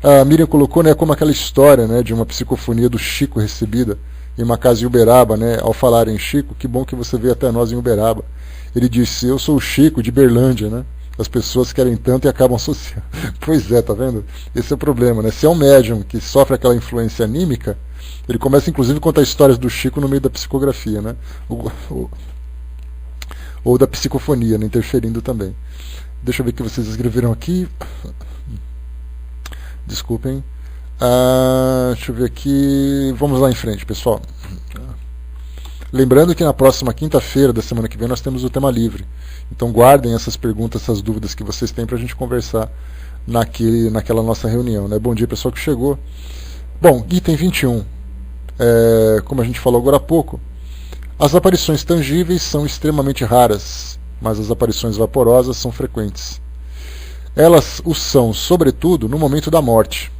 S1: A Miriam colocou, né, como aquela história, né, de uma psicofonia do Chico recebida em uma casa em Uberaba. Né? Ao falar em Chico, que bom que você veio até nós em Uberaba. Ele disse, eu sou o Chico de Berlândia, né? As pessoas querem tanto e acabam associando. Pois é, tá vendo? Esse é o problema, né? Se é um médium que sofre aquela influência anímica, ele começa inclusive a contar histórias do Chico no meio da psicografia, né? Ou da psicofonia, né? Interferindo também. Deixa eu ver o que vocês escreveram aqui. Desculpem. Deixa eu ver aqui. Vamos lá em frente, pessoal. Lembrando que na próxima quinta-feira da semana que vem nós temos o tema livre. Então guardem essas perguntas, essas dúvidas que vocês têm para a gente conversar naquela nossa reunião. Né? Bom dia, pessoal que chegou. Bom, item 21. Como a gente falou agora há pouco, as aparições tangíveis são extremamente raras, mas as aparições vaporosas são frequentes. Elas o são, sobretudo, no momento da morte.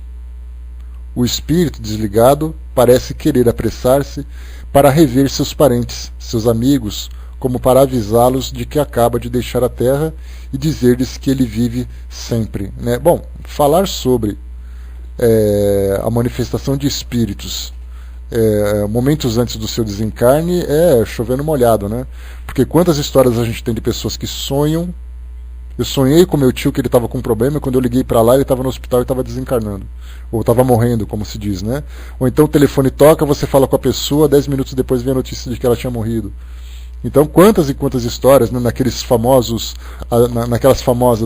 S1: O espírito desligado parece querer apressar-se para rever seus parentes, seus amigos, como para avisá-los de que acaba de deixar a Terra e dizer-lhes que ele vive sempre. Né? Bom, falar sobre a manifestação de espíritos momentos antes do seu desencarne é chovendo molhado, né? Porque quantas histórias a gente tem de pessoas que sonham Eu sonhei com meu tio que ele estava com um problema, e quando eu liguei para lá ele estava no hospital e estava desencarnando. Ou estava morrendo, como se diz, né? Ou então o telefone toca, você fala com a pessoa, 10 minutos depois vem a notícia de que ela tinha morrido. Então, quantas e quantas histórias, né, naquelas famosas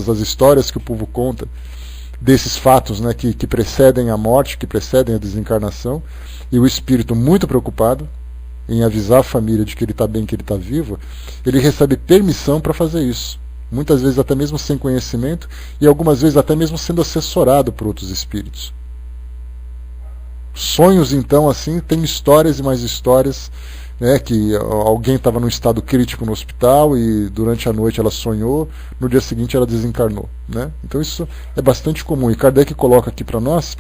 S1: as histórias que o povo conta, desses fatos, né, que precedem a morte, que precedem a desencarnação, e o espírito muito preocupado em avisar a família de que ele está bem, que ele está vivo, ele recebe permissão para fazer isso. Muitas vezes até mesmo sem conhecimento, e algumas vezes até mesmo sendo assessorado por outros espíritos. Sonhos, então, assim, tem histórias e mais histórias, né, que alguém estava num estado crítico no hospital e durante a noite ela sonhou, no dia seguinte ela desencarnou, né? Então isso é bastante comum, e Kardec coloca aqui para nós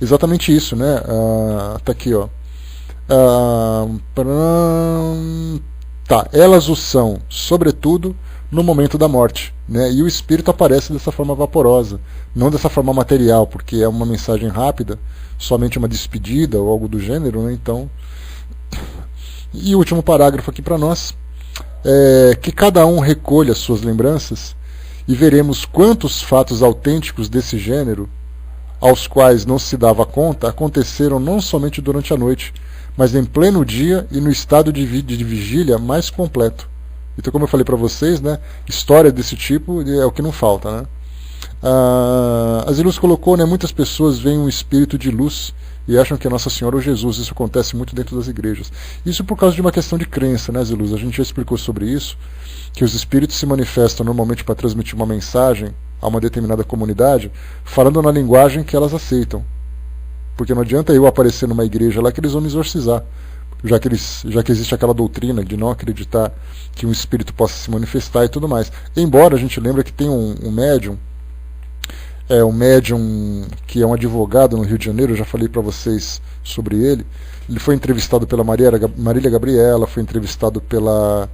S1: exatamente isso, né? Tá aqui, ó. Elas o são, sobretudo, no momento da morte, né? E o espírito aparece dessa forma vaporosa, não dessa forma material, porque é uma mensagem rápida, somente uma despedida ou algo do gênero, né? Então, e o último parágrafo aqui para nós é que cada um recolha suas lembranças e veremos quantos fatos autênticos desse gênero, aos quais não se dava conta, aconteceram não somente durante a noite, mas em pleno dia e no estado de vigília mais completo. Então, como eu falei para vocês, né, história desse tipo é o que não falta, né? A Ziluz colocou, né, muitas pessoas veem um espírito de luz e acham que é Nossa Senhora ou Jesus. Isso acontece muito dentro das igrejas. Isso por causa de uma questão de crença, né, Ziluz? A gente já explicou sobre isso, que os espíritos se manifestam normalmente para transmitir uma mensagem a uma determinada comunidade, falando na linguagem que elas aceitam. Porque não adianta eu aparecer numa igreja lá que eles vão me exorcizar, já que existe aquela doutrina de não acreditar que um espírito possa se manifestar e tudo mais. Embora a gente lembre que tem um médium, um médium que é um advogado no Rio de Janeiro, eu já falei para vocês sobre ele. Ele foi entrevistado pela Marília Gabriela, foi entrevistado pela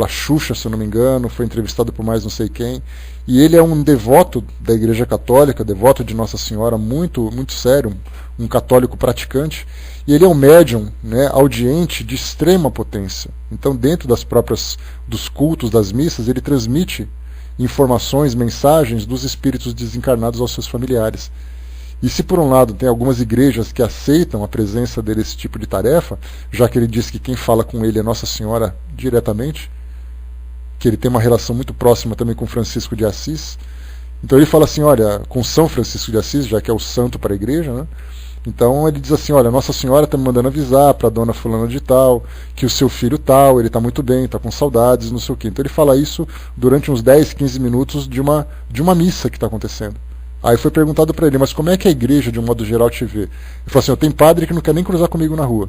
S1: Xuxa, se eu não me engano, foi entrevistado por mais não sei quem. E ele é um devoto da Igreja Católica, devoto de Nossa Senhora, muito, muito sério, um católico praticante. E ele é um médium, né, audiente de extrema potência. Então, dentro dos cultos, das missas, ele transmite informações, mensagens dos espíritos desencarnados aos seus familiares. E se por um lado tem algumas igrejas que aceitam a presença dele nesse tipo de tarefa, já que ele diz que quem fala com ele é Nossa Senhora diretamente, que ele tem uma relação muito próxima também com Francisco de Assis, então ele fala assim, olha, com São Francisco de Assis, já que é o santo para a igreja, né? Então ele diz assim, olha, Nossa Senhora está me mandando avisar para a dona fulana de tal, que o seu filho tal, ele está muito bem, está com saudades, não sei o quê. Então ele fala isso durante uns 10, 15 minutos de uma missa que está acontecendo. Aí foi perguntado para ele, mas como é que a igreja, de um modo geral, te vê? Ele falou assim, tem padre que não quer nem cruzar comigo na rua,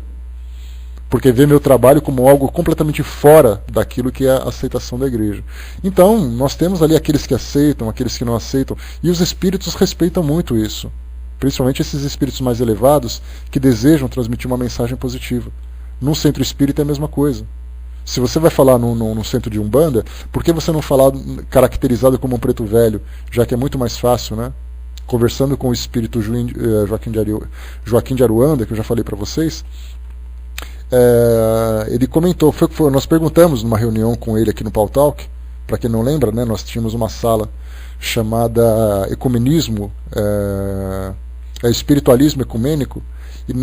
S1: porque vê meu trabalho como algo completamente fora daquilo que é a aceitação da igreja. Então, nós temos ali aqueles que aceitam, aqueles que não aceitam, e os espíritos respeitam muito isso. Principalmente esses espíritos mais elevados que desejam transmitir uma mensagem positiva. Num centro espírita é a mesma coisa. Se você vai falar num centro de Umbanda, por que você não falar caracterizado como um preto velho, já que é muito mais fácil, né? Conversando com o espírito Joaquim de Aruanda, que eu já falei para vocês, ele comentou, nós perguntamos numa reunião com ele aqui no Paul Talk, para quem não lembra, né, nós tínhamos uma sala chamada Ecumenismo, Espiritualismo Ecumênico, e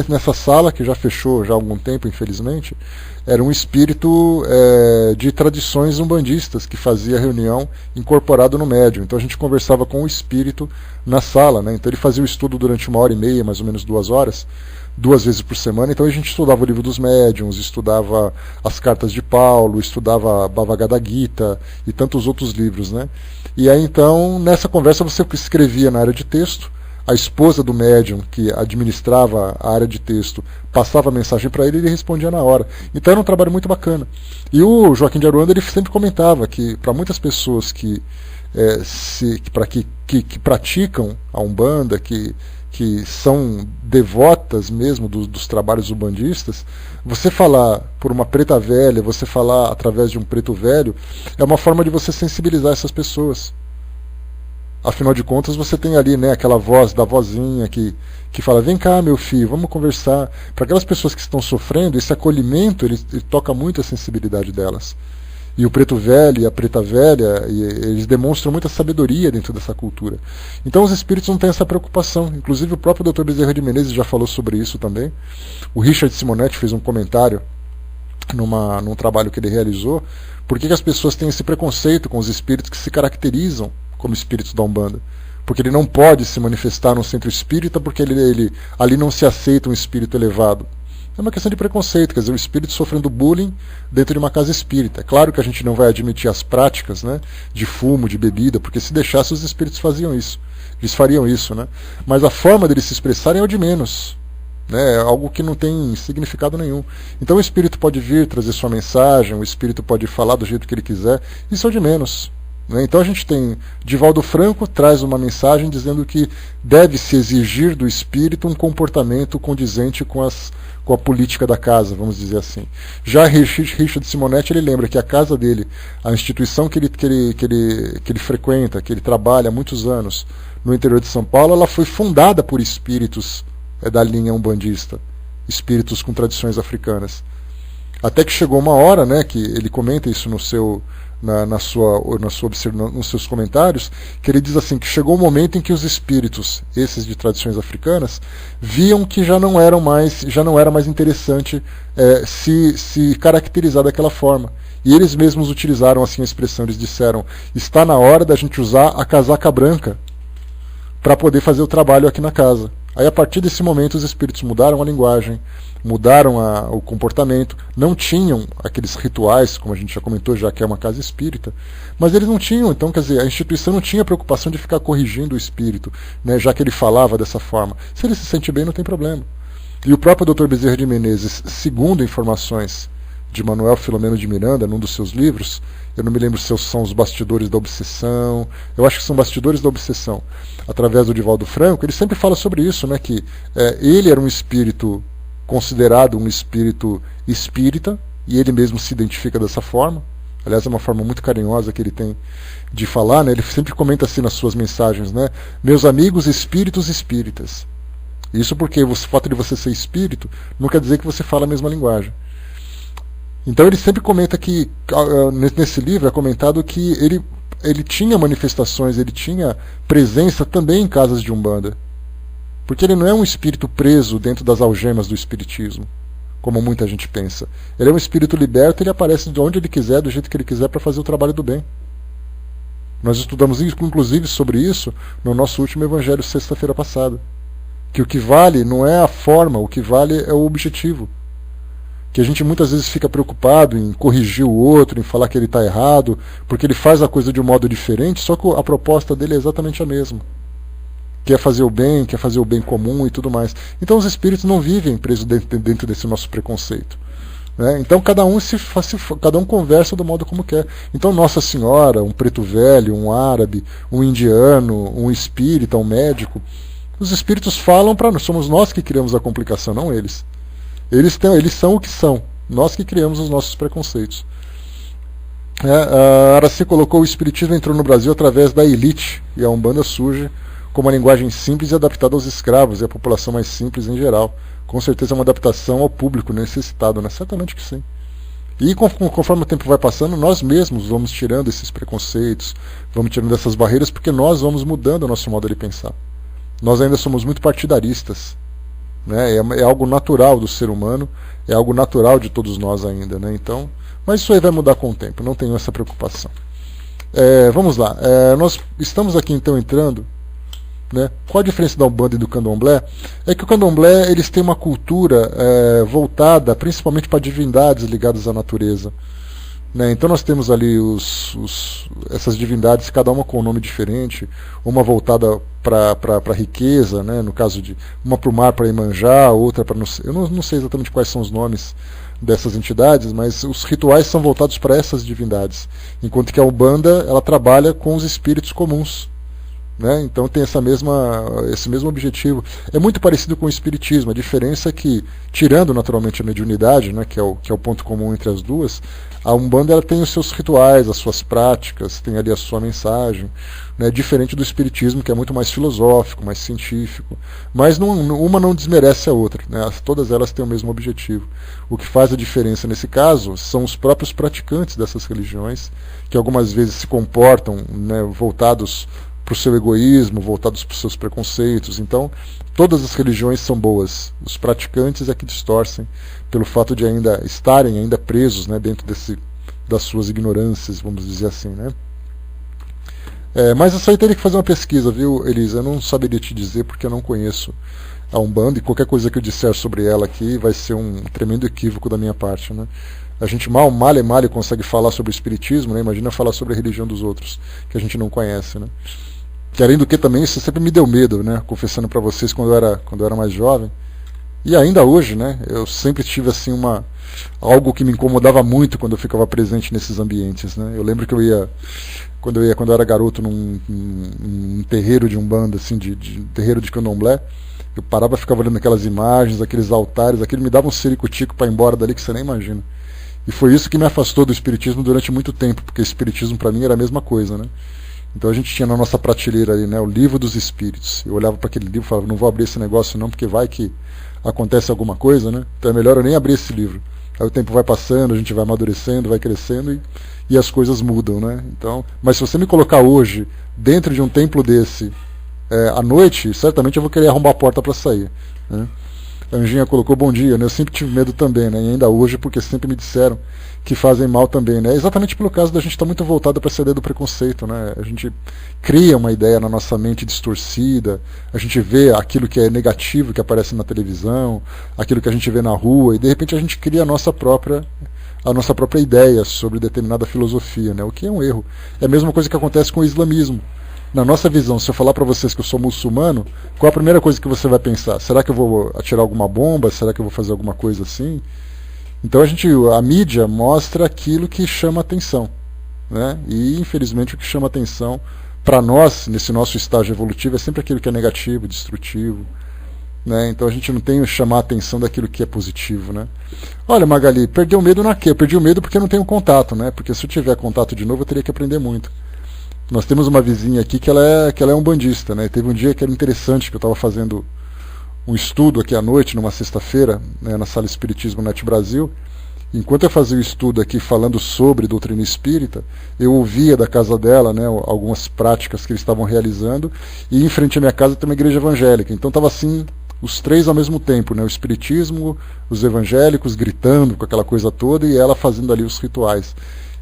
S1: nessa sala, que já fechou já há algum tempo, infelizmente, era um espírito de tradições umbandistas que fazia reunião incorporado no médium. Então a gente conversava com o espírito na sala, né? Então ele fazia o estudo durante 1h30, mais ou menos 2 horas, 2 vezes por semana. Então a gente estudava o livro dos médiuns, estudava as cartas de Paulo, estudava Bhagavad Gita e tantos outros livros, né? E aí então, nessa conversa você escrevia na área de texto, a esposa do médium que administrava a área de texto passava a mensagem para ele e ele respondia na hora. Então era um trabalho muito bacana. E o Joaquim de Aruanda ele sempre comentava que para muitas pessoas que praticam a Umbanda, que são devotas mesmo dos trabalhos umbandistas, você falar por uma preta velha, você falar através de um preto velho, é uma forma de você sensibilizar essas pessoas. Afinal de contas, você tem ali, né, aquela voz da vozinha que fala, vem cá, meu filho, vamos conversar. Para aquelas pessoas que estão sofrendo, esse acolhimento, ele toca muito a sensibilidade delas. E o preto velho e a preta velha, eles demonstram muita sabedoria dentro dessa cultura. Então os espíritos não têm essa preocupação. Inclusive o próprio Dr. Bezerra de Menezes já falou sobre isso também. O Richard Simonetti fez um comentário num trabalho que ele realizou. Por que as pessoas têm esse preconceito com os espíritos que se caracterizam como espíritos da Umbanda? Porque ele não pode se manifestar no centro espírita porque ali não se aceita um espírito elevado. É uma questão de preconceito, quer dizer, o espírito sofrendo bullying dentro de uma casa espírita. É claro que a gente não vai admitir as práticas, né, de fumo, de bebida, porque se deixasse os espíritos faziam isso. Eles fariam isso, né? Mas a forma deles se expressarem é o de menos. É algo que não tem significado nenhum. Então o espírito pode vir trazer sua mensagem, o espírito pode falar do jeito que ele quiser, isso é o de menos. Então a gente tem Divaldo Franco traz uma mensagem dizendo que deve-se exigir do espírito um comportamento condizente com a política da casa, vamos dizer assim. Já Richard Simonetti, ele lembra que a casa dele, a instituição que ele frequenta, que ele trabalha há muitos anos no interior de São Paulo, ela foi fundada por espíritos da linha umbandista, espíritos com tradições africanas. Até que chegou uma hora, né, que ele comenta isso nos seus comentários, que ele diz assim, que chegou um momento em que os espíritos, esses de tradições africanas, viam que já não era mais interessante se caracterizar daquela forma. E eles mesmos utilizaram assim a expressão, eles disseram, está na hora da gente usar a casaca branca para poder fazer o trabalho aqui na casa. Aí a partir desse momento os espíritos mudaram a linguagem, mudaram o comportamento, não tinham aqueles rituais, como a gente já comentou, já que é uma casa espírita, mas eles não tinham, então quer dizer, a instituição não tinha preocupação de ficar corrigindo o espírito, né, já que ele falava dessa forma. Se ele se sente bem, não tem problema. E o próprio Dr. Bezerra de Menezes, segundo informações de Manuel Filomeno de Miranda, num dos seus livros, eu não me lembro se são os Bastidores da Obsessão, eu acho que são Bastidores da Obsessão, através do Divaldo Franco, ele sempre fala sobre isso, né, que ele era um espírito considerado um espírito espírita, e ele mesmo se identifica dessa forma. Aliás, é uma forma muito carinhosa que ele tem de falar, né? Ele sempre comenta assim nas suas mensagens, né? Meus amigos espíritos espíritas. Isso porque o fato de você ser espírito não quer dizer que você fala a mesma linguagem. Então ele sempre comenta que, nesse livro é comentado que ele tinha manifestações, ele tinha presença também em casas de Umbanda. Porque ele não é um espírito preso dentro das algemas do espiritismo, como muita gente pensa. Ele é um espírito liberto, ele aparece de onde ele quiser, do jeito que ele quiser, para fazer o trabalho do bem. Nós estudamos inclusive sobre isso no nosso último evangelho, sexta-feira passada. Que o que vale não é a forma, o que vale é o objetivo. Que a gente muitas vezes fica preocupado em corrigir o outro, em falar que ele está errado, porque ele faz a coisa de um modo diferente, só que a proposta dele é exatamente a mesma. Quer fazer o bem comum e tudo mais. Então os espíritos não vivem presos dentro desse nosso preconceito. Né? Então cada um conversa do modo como quer. Então Nossa Senhora, um preto velho, um árabe, um indiano, um espírita, um médico, os espíritos falam para nós, somos nós que criamos a complicação, não eles. Eles são o que são, nós que criamos os nossos preconceitos. A Araci colocou: o espiritismo entrou no Brasil através da elite, e a Umbanda surge com uma linguagem simples e adaptada aos escravos e à população mais simples em geral. Com certeza é uma adaptação ao público necessitado, né? Certamente que sim. E conforme o tempo vai passando, nós mesmos vamos tirando esses preconceitos, vamos tirando essas barreiras, porque nós vamos mudando o nosso modo de pensar. Nós ainda somos muito partidaristas, né? É algo natural do ser humano, é algo natural de todos nós ainda, né? Então, mas isso aí vai mudar com o tempo, não tenho essa preocupação. Vamos lá, nós estamos aqui então entrando, né? Qual a diferença da Umbanda e do Candomblé? É que o Candomblé, eles têm uma cultura voltada principalmente para divindades ligadas à natureza, né? Então nós temos ali essas divindades, cada uma com um nome diferente, uma voltada para a riqueza, né? No caso de uma para o mar, para Iemanjá, outra para... Eu não sei exatamente quais são os nomes dessas entidades, mas os rituais são voltados para essas divindades, enquanto que a Umbanda, ela trabalha com os espíritos comuns, né? Então tem esse mesmo objetivo. É muito parecido com o espiritismo. A diferença é que, tirando naturalmente a mediunidade, né, que é o ponto comum entre as duas, a Umbanda ela tem os seus rituais, as suas práticas, tem ali a sua mensagem, né, diferente do espiritismo, que é muito mais filosófico, mais científico. Mas uma não desmerece a outra, né? Todas elas têm o mesmo objetivo. O que faz a diferença nesse caso são os próprios praticantes dessas religiões, que algumas vezes se comportam, né, voltados para o seu egoísmo, voltados para os seus preconceitos. Então, todas as religiões são boas. Os praticantes é que distorcem pelo fato de ainda estarem ainda presos, né, dentro das suas ignorâncias, vamos dizer assim, né? Mas isso aí teria que fazer uma pesquisa, viu, Elisa? Eu não saberia te dizer porque eu não conheço a Umbanda e qualquer coisa que eu disser sobre ela aqui vai ser um tremendo equívoco da minha parte, né? A gente mal consegue falar sobre o espiritismo, né? Imagina falar sobre a religião dos outros, que a gente não conhece, né? Que além do que também isso sempre me deu medo, né? Confessando para vocês quando eu era mais jovem. E ainda hoje, né? Eu sempre tive assim algo que me incomodava muito quando eu ficava presente nesses ambientes, né? Eu lembro que quando eu era garoto num terreiro de Umbanda, assim, de terreiro de Candomblé, eu parava e ficava olhando aquelas imagens, aqueles altares, aquilo me dava um ciricutico para ir embora dali que você nem imagina. E foi isso que me afastou do espiritismo durante muito tempo, porque o espiritismo para mim era a mesma coisa, né? Então a gente tinha na nossa prateleira ali, né, o Livro dos Espíritos. Eu olhava para aquele livro e falava, não vou abrir esse negócio não, porque vai que acontece alguma coisa, né? Então é melhor eu nem abrir esse livro. Aí o tempo vai passando, a gente vai amadurecendo, vai crescendo e as coisas mudam, né? Então, mas se você me colocar hoje dentro de um templo desse à noite, certamente eu vou querer arrombar a porta para sair, né? A Anjinha colocou bom dia, né? Eu sempre tive medo também, né? E ainda hoje, porque sempre me disseram que fazem mal também, né? Exatamente pelo caso da gente estar muito voltado para essa ideia do preconceito, né? A gente cria uma ideia na nossa mente distorcida, a gente vê aquilo que é negativo que aparece na televisão, aquilo que a gente vê na rua, e de repente a gente cria a nossa própria ideia sobre determinada filosofia, né? O que é um erro. É a mesma coisa que acontece com o islamismo. Na nossa visão, se eu falar para vocês que eu sou muçulmano, qual a primeira coisa que você vai pensar? Será que eu vou atirar alguma bomba? Será que eu vou fazer alguma coisa assim? Então a mídia mostra aquilo que chama atenção, né? E infelizmente o que chama atenção para nós, nesse nosso estágio evolutivo, é sempre aquilo que é negativo, destrutivo, né? Então a gente não tem que chamar a atenção daquilo que é positivo, né? Olha, Magali, perdeu o medo na quê? Eu perdi o medo porque eu não tenho contato, né? Porque se eu tiver contato de novo eu teria que aprender muito. Nós temos uma vizinha aqui que ela é umbandista, né? Teve um dia que era interessante, que eu estava fazendo um estudo aqui à noite, numa sexta-feira, né, na Sala Espiritismo Net Brasil. Enquanto eu fazia o estudo aqui falando sobre doutrina espírita, eu ouvia da casa dela, né, algumas práticas que eles estavam realizando, e em frente à minha casa tem uma igreja evangélica. Então estava assim, os três ao mesmo tempo, né, o espiritismo, os evangélicos gritando com aquela coisa toda, e ela fazendo ali os rituais.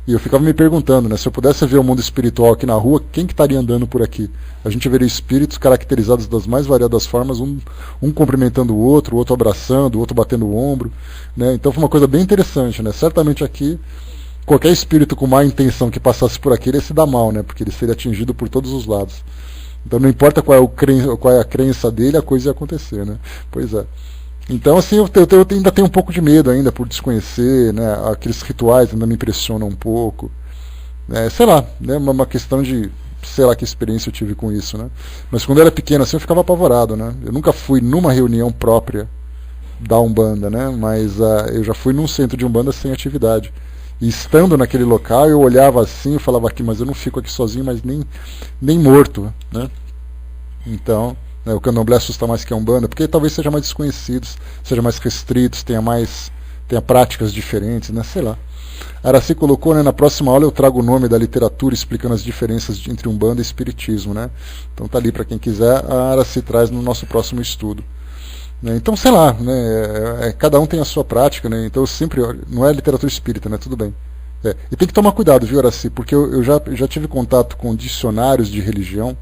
S1: E eu ficava me perguntando, né, se eu pudesse ver o mundo espiritual aqui na rua, quem que estaria andando por aqui? A gente veria espíritos caracterizados das mais variadas formas, um cumprimentando o outro abraçando, o outro batendo o ombro, né? Então foi uma coisa bem interessante, né? Certamente aqui, qualquer espírito com má intenção que passasse por aqui, ele ia se dar mal, né? Porque ele seria atingido por todos os lados. Então não importa qual é a crença dele, a coisa ia acontecer, né? Pois é. Então, assim, eu ainda tenho um pouco de medo ainda por desconhecer, né? Aqueles rituais ainda me impressionam um pouco. Sei lá, né? Uma questão de, sei lá que experiência eu tive com isso, né? Mas quando eu era pequeno, assim, eu ficava apavorado, né? Eu nunca fui numa reunião própria da Umbanda, né? Mas eu já fui num centro de Umbanda sem atividade. E estando naquele local, eu olhava assim e falava aqui, mas eu não fico aqui sozinho, mas nem morto, né? Então, o Candomblé assusta mais que a Umbanda, porque talvez seja mais desconhecidos, seja mais restritos, tenha práticas diferentes, né? Sei lá. A Araci colocou, né, na próxima aula eu trago o nome da literatura explicando as diferenças entre Umbanda e Espiritismo, né? Então tá ali para quem quiser, a Araci traz no nosso próximo estudo. Né? Então, sei lá, né? Cada um tem a sua prática, né? Então eu sempre, não é literatura espírita, né? Tudo bem. E tem que tomar cuidado, viu, Araci? Porque eu já tive contato com dicionários de religião,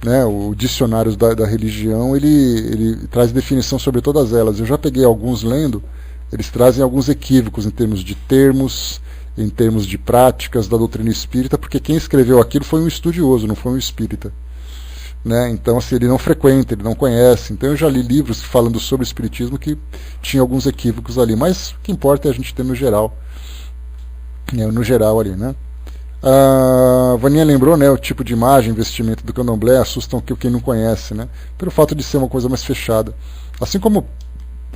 S1: né? O dicionário da religião, ele traz definição sobre todas elas. Eu já peguei alguns lendo, eles trazem alguns equívocos em termos em termos de práticas da doutrina espírita, porque quem escreveu aquilo foi um estudioso, não foi um espírita, né? Então, assim, ele não frequenta, ele não conhece. Então eu já li livros falando sobre o espiritismo que tinha alguns equívocos ali, mas o que importa é a gente ter no geral ali, né? a Vaninha lembrou, né, o tipo de imagem, vestimento do candomblé assustam quem não conhece, né, pelo fato de ser uma coisa mais fechada. Assim como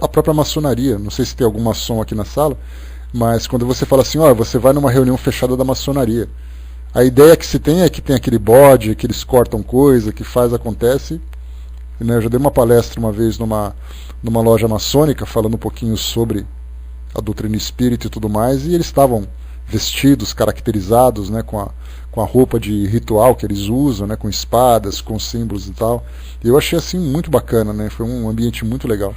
S1: a própria maçonaria, não sei se tem algum maçom aqui na sala, mas quando você fala assim, ó, você vai numa reunião fechada da maçonaria, a ideia que se tem é que tem aquele bode, que eles cortam coisa, que faz, acontece. Né, eu já dei uma palestra uma vez numa loja maçônica, falando um pouquinho sobre a doutrina espírita e tudo mais, e eles estavam vestidos, caracterizados, né, com a roupa de ritual que eles usam, né, com espadas, com símbolos e tal. E eu achei assim muito bacana, né, foi um ambiente muito legal.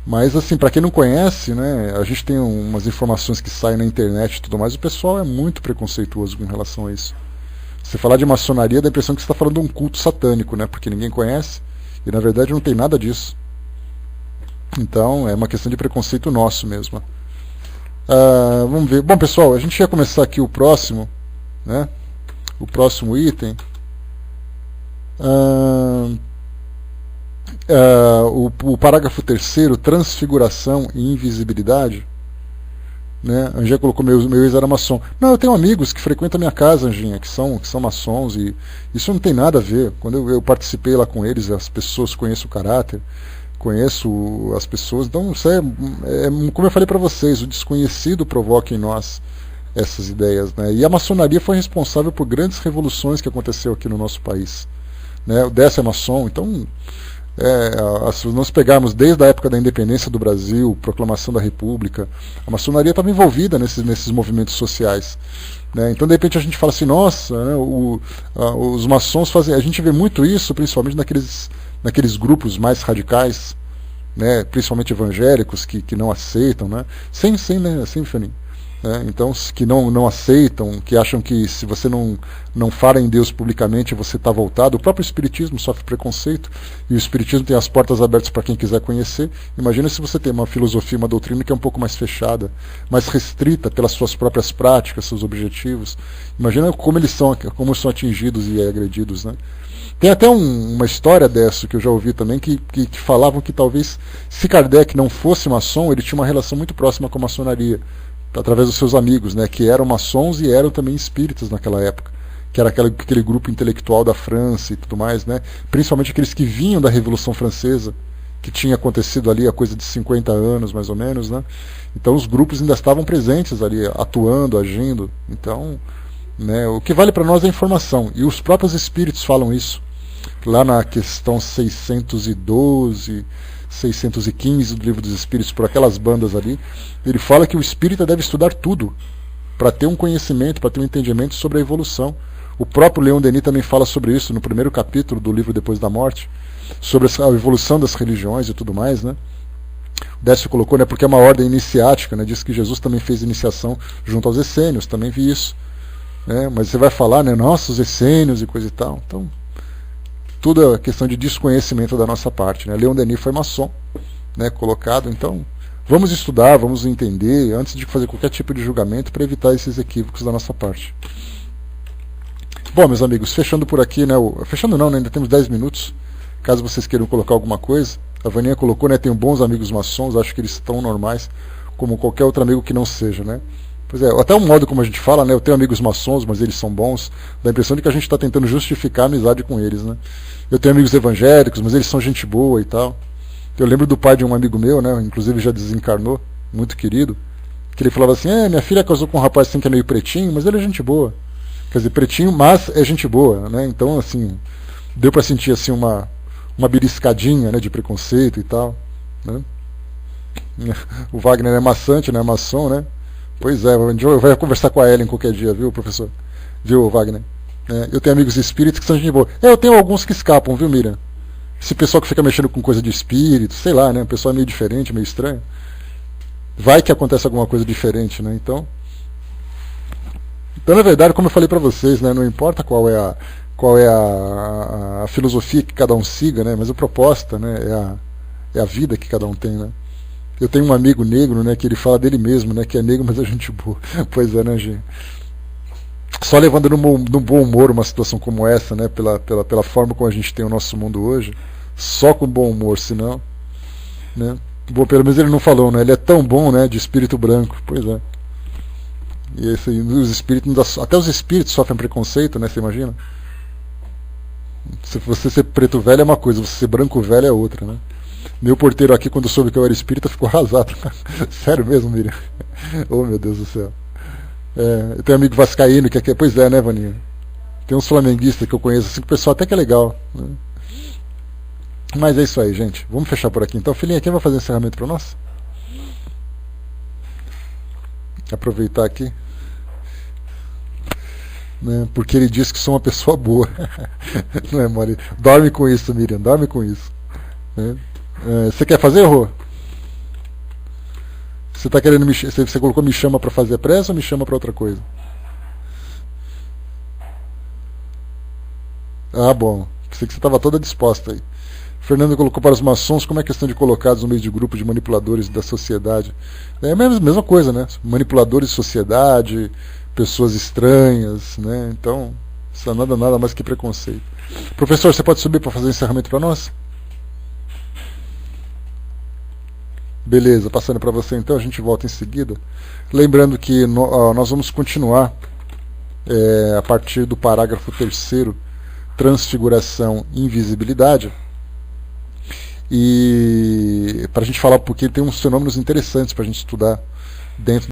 S1: Mas assim, para quem não conhece, né, a gente tem umas informações que saem na internet e tudo mais, o pessoal é muito preconceituoso com relação a isso. Você falar de maçonaria dá a impressão que você está falando de um culto satânico, né, porque ninguém conhece, e na verdade não tem nada disso. Então é uma questão de preconceito nosso mesmo. Vamos ver. Bom, pessoal, a gente ia começar aqui o próximo, né, o próximo item. O parágrafo 3º, transfiguração e invisibilidade, né? A Anjinha colocou meu ex era maçom. Não, eu tenho amigos que frequentam a minha casa, Anjinha, que são maçons, e isso não tem nada a ver. Quando eu participei lá com eles, as pessoas, conheço o caráter, conheço as pessoas, então isso como eu falei para vocês, o desconhecido provoca em nós essas ideias, né? E a maçonaria foi responsável por grandes revoluções que aconteceu aqui no nosso país, né? O Décio é maçom, então se nós pegarmos desde a época da independência do Brasil, proclamação da República, a maçonaria estava envolvida nesses movimentos sociais, né? Então de repente a gente fala assim, nossa, né, os maçons fazem, a gente vê muito isso, principalmente naqueles grupos mais radicais, né, principalmente evangélicos que não aceitam, né, sem Fanny, né, então que não aceitam, que acham que se você não fala em Deus publicamente você está voltado. O próprio espiritismo sofre preconceito, e o espiritismo tem as portas abertas para quem quiser conhecer. Imagina se você tem uma filosofia, uma doutrina que é um pouco mais fechada, mais restrita pelas suas próprias práticas, seus objetivos. Imagina como são atingidos e agredidos, né? Tem até uma história dessa que eu já ouvi também, que falavam que talvez se Kardec não fosse maçom, ele tinha uma relação muito próxima com a maçonaria, através dos seus amigos, né, que eram maçons e eram também espíritas naquela época, que era aquele grupo intelectual da França e tudo mais, né, principalmente aqueles que vinham da Revolução Francesa, que tinha acontecido ali há coisa de 50 anos, mais ou menos, né, então os grupos ainda estavam presentes ali, atuando, agindo. Então, né, o que vale para nós é a informação, e os próprios espíritos falam isso, lá na questão 612, 615 do Livro dos Espíritos, por aquelas bandas ali, ele fala que o espírita deve estudar tudo para ter um conhecimento, para ter um entendimento sobre a evolução. O próprio Leon Denis também fala sobre isso no primeiro capítulo do livro Depois da Morte, sobre a evolução das religiões e tudo mais, né? O Décio colocou, né, porque é uma ordem iniciática, né, diz que Jesus também fez iniciação junto aos essênios, também vi isso, né? Mas você vai falar, né, nossa, os essênios e coisa e tal. Então, tudo é questão de desconhecimento da nossa parte, né? Leon Denis foi maçom, né, colocado. Então vamos estudar, vamos entender antes de fazer qualquer tipo de julgamento, para evitar esses equívocos da nossa parte. Bom, meus amigos, fechando por aqui, né, fechando não, né, ainda temos 10 minutos, caso vocês queiram colocar alguma coisa. A Vaninha colocou, né, tenho bons amigos maçons, acho que eles estão normais, como qualquer outro amigo que não seja, né? Pois é, até o modo como a gente fala, né, eu tenho amigos maçons, mas eles são bons, dá a impressão de que a gente está tentando justificar a amizade com eles, né? Eu tenho amigos evangélicos, mas eles são gente boa e tal. Eu lembro do pai de um amigo meu, né, inclusive já desencarnou, muito querido, que ele falava assim, minha filha casou com um rapaz assim que é meio pretinho, mas ele é gente boa. Quer dizer, pretinho, mas é gente boa, né? Então, assim, deu para sentir assim uma beliscadinha, né, de preconceito e tal, né? O Wagner é maçante, né, maçom, né? Pois é, eu vou conversar com a Ellen qualquer dia, viu, professor? Viu, Wagner? Eu tenho amigos espíritos que são gente boa. Eu tenho alguns que escapam, viu, Miriam? Esse pessoal que fica mexendo com coisa de espírito, sei lá, né? O pessoal é meio diferente, meio estranho. Vai que acontece alguma coisa diferente, né? Então, na verdade, como eu falei para vocês, né? Não importa qual é a filosofia que cada um siga, né? Mas a proposta, né? É a vida que cada um tem, né? Eu tenho um amigo negro, né, que ele fala dele mesmo, né, que é negro, mas é gente boa. Pois é, né, gente? Só levando no bom humor uma situação como essa, né, pela forma como a gente tem o nosso mundo hoje, só com bom humor, senão, né? Bom, pelo menos ele não falou, né? Ele é tão bom, né, de espírito branco. Pois é. E isso aí, os espíritos, até os espíritos sofrem preconceito, né? Você imagina? Se você ser preto velho é uma coisa, você ser branco velho é outra, né? Meu porteiro aqui, quando soube que eu era espírita, ficou arrasado. Sério mesmo, Miriam? Oh, meu Deus do céu. Eu tenho um amigo vascaíno que é... Pois é, né, Vaninha? Tem uns flamenguistas que eu conheço, assim, que o pessoal até que é legal, né? Mas é isso aí, gente. Vamos fechar por aqui. Então, filhinha, quem vai fazer encerramento para nós? Aproveitar aqui. Né? Porque ele disse que sou uma pessoa boa. Não é, Mari? Dorme com isso, Miriam. Dorme com isso. Né? Você quer fazer, Rô? Você tá querendo você colocou me chama para fazer a pressa ou me chama para outra coisa? Ah, bom. Pensei que você estava toda disposta aí. Fernando colocou para os maçons como é a questão de colocados no meio de grupo de manipuladores da sociedade. É a mesma coisa, né? Manipuladores de sociedade, pessoas estranhas, né? Então, isso é nada mais que preconceito. Professor, você pode subir para fazer o encerramento para nós? Beleza, passando para você então, a gente volta em seguida. Lembrando que nós vamos continuar a partir do parágrafo 3º, transfiguração e invisibilidade. E para a gente falar, porque tem uns fenômenos interessantes para a gente estudar dentro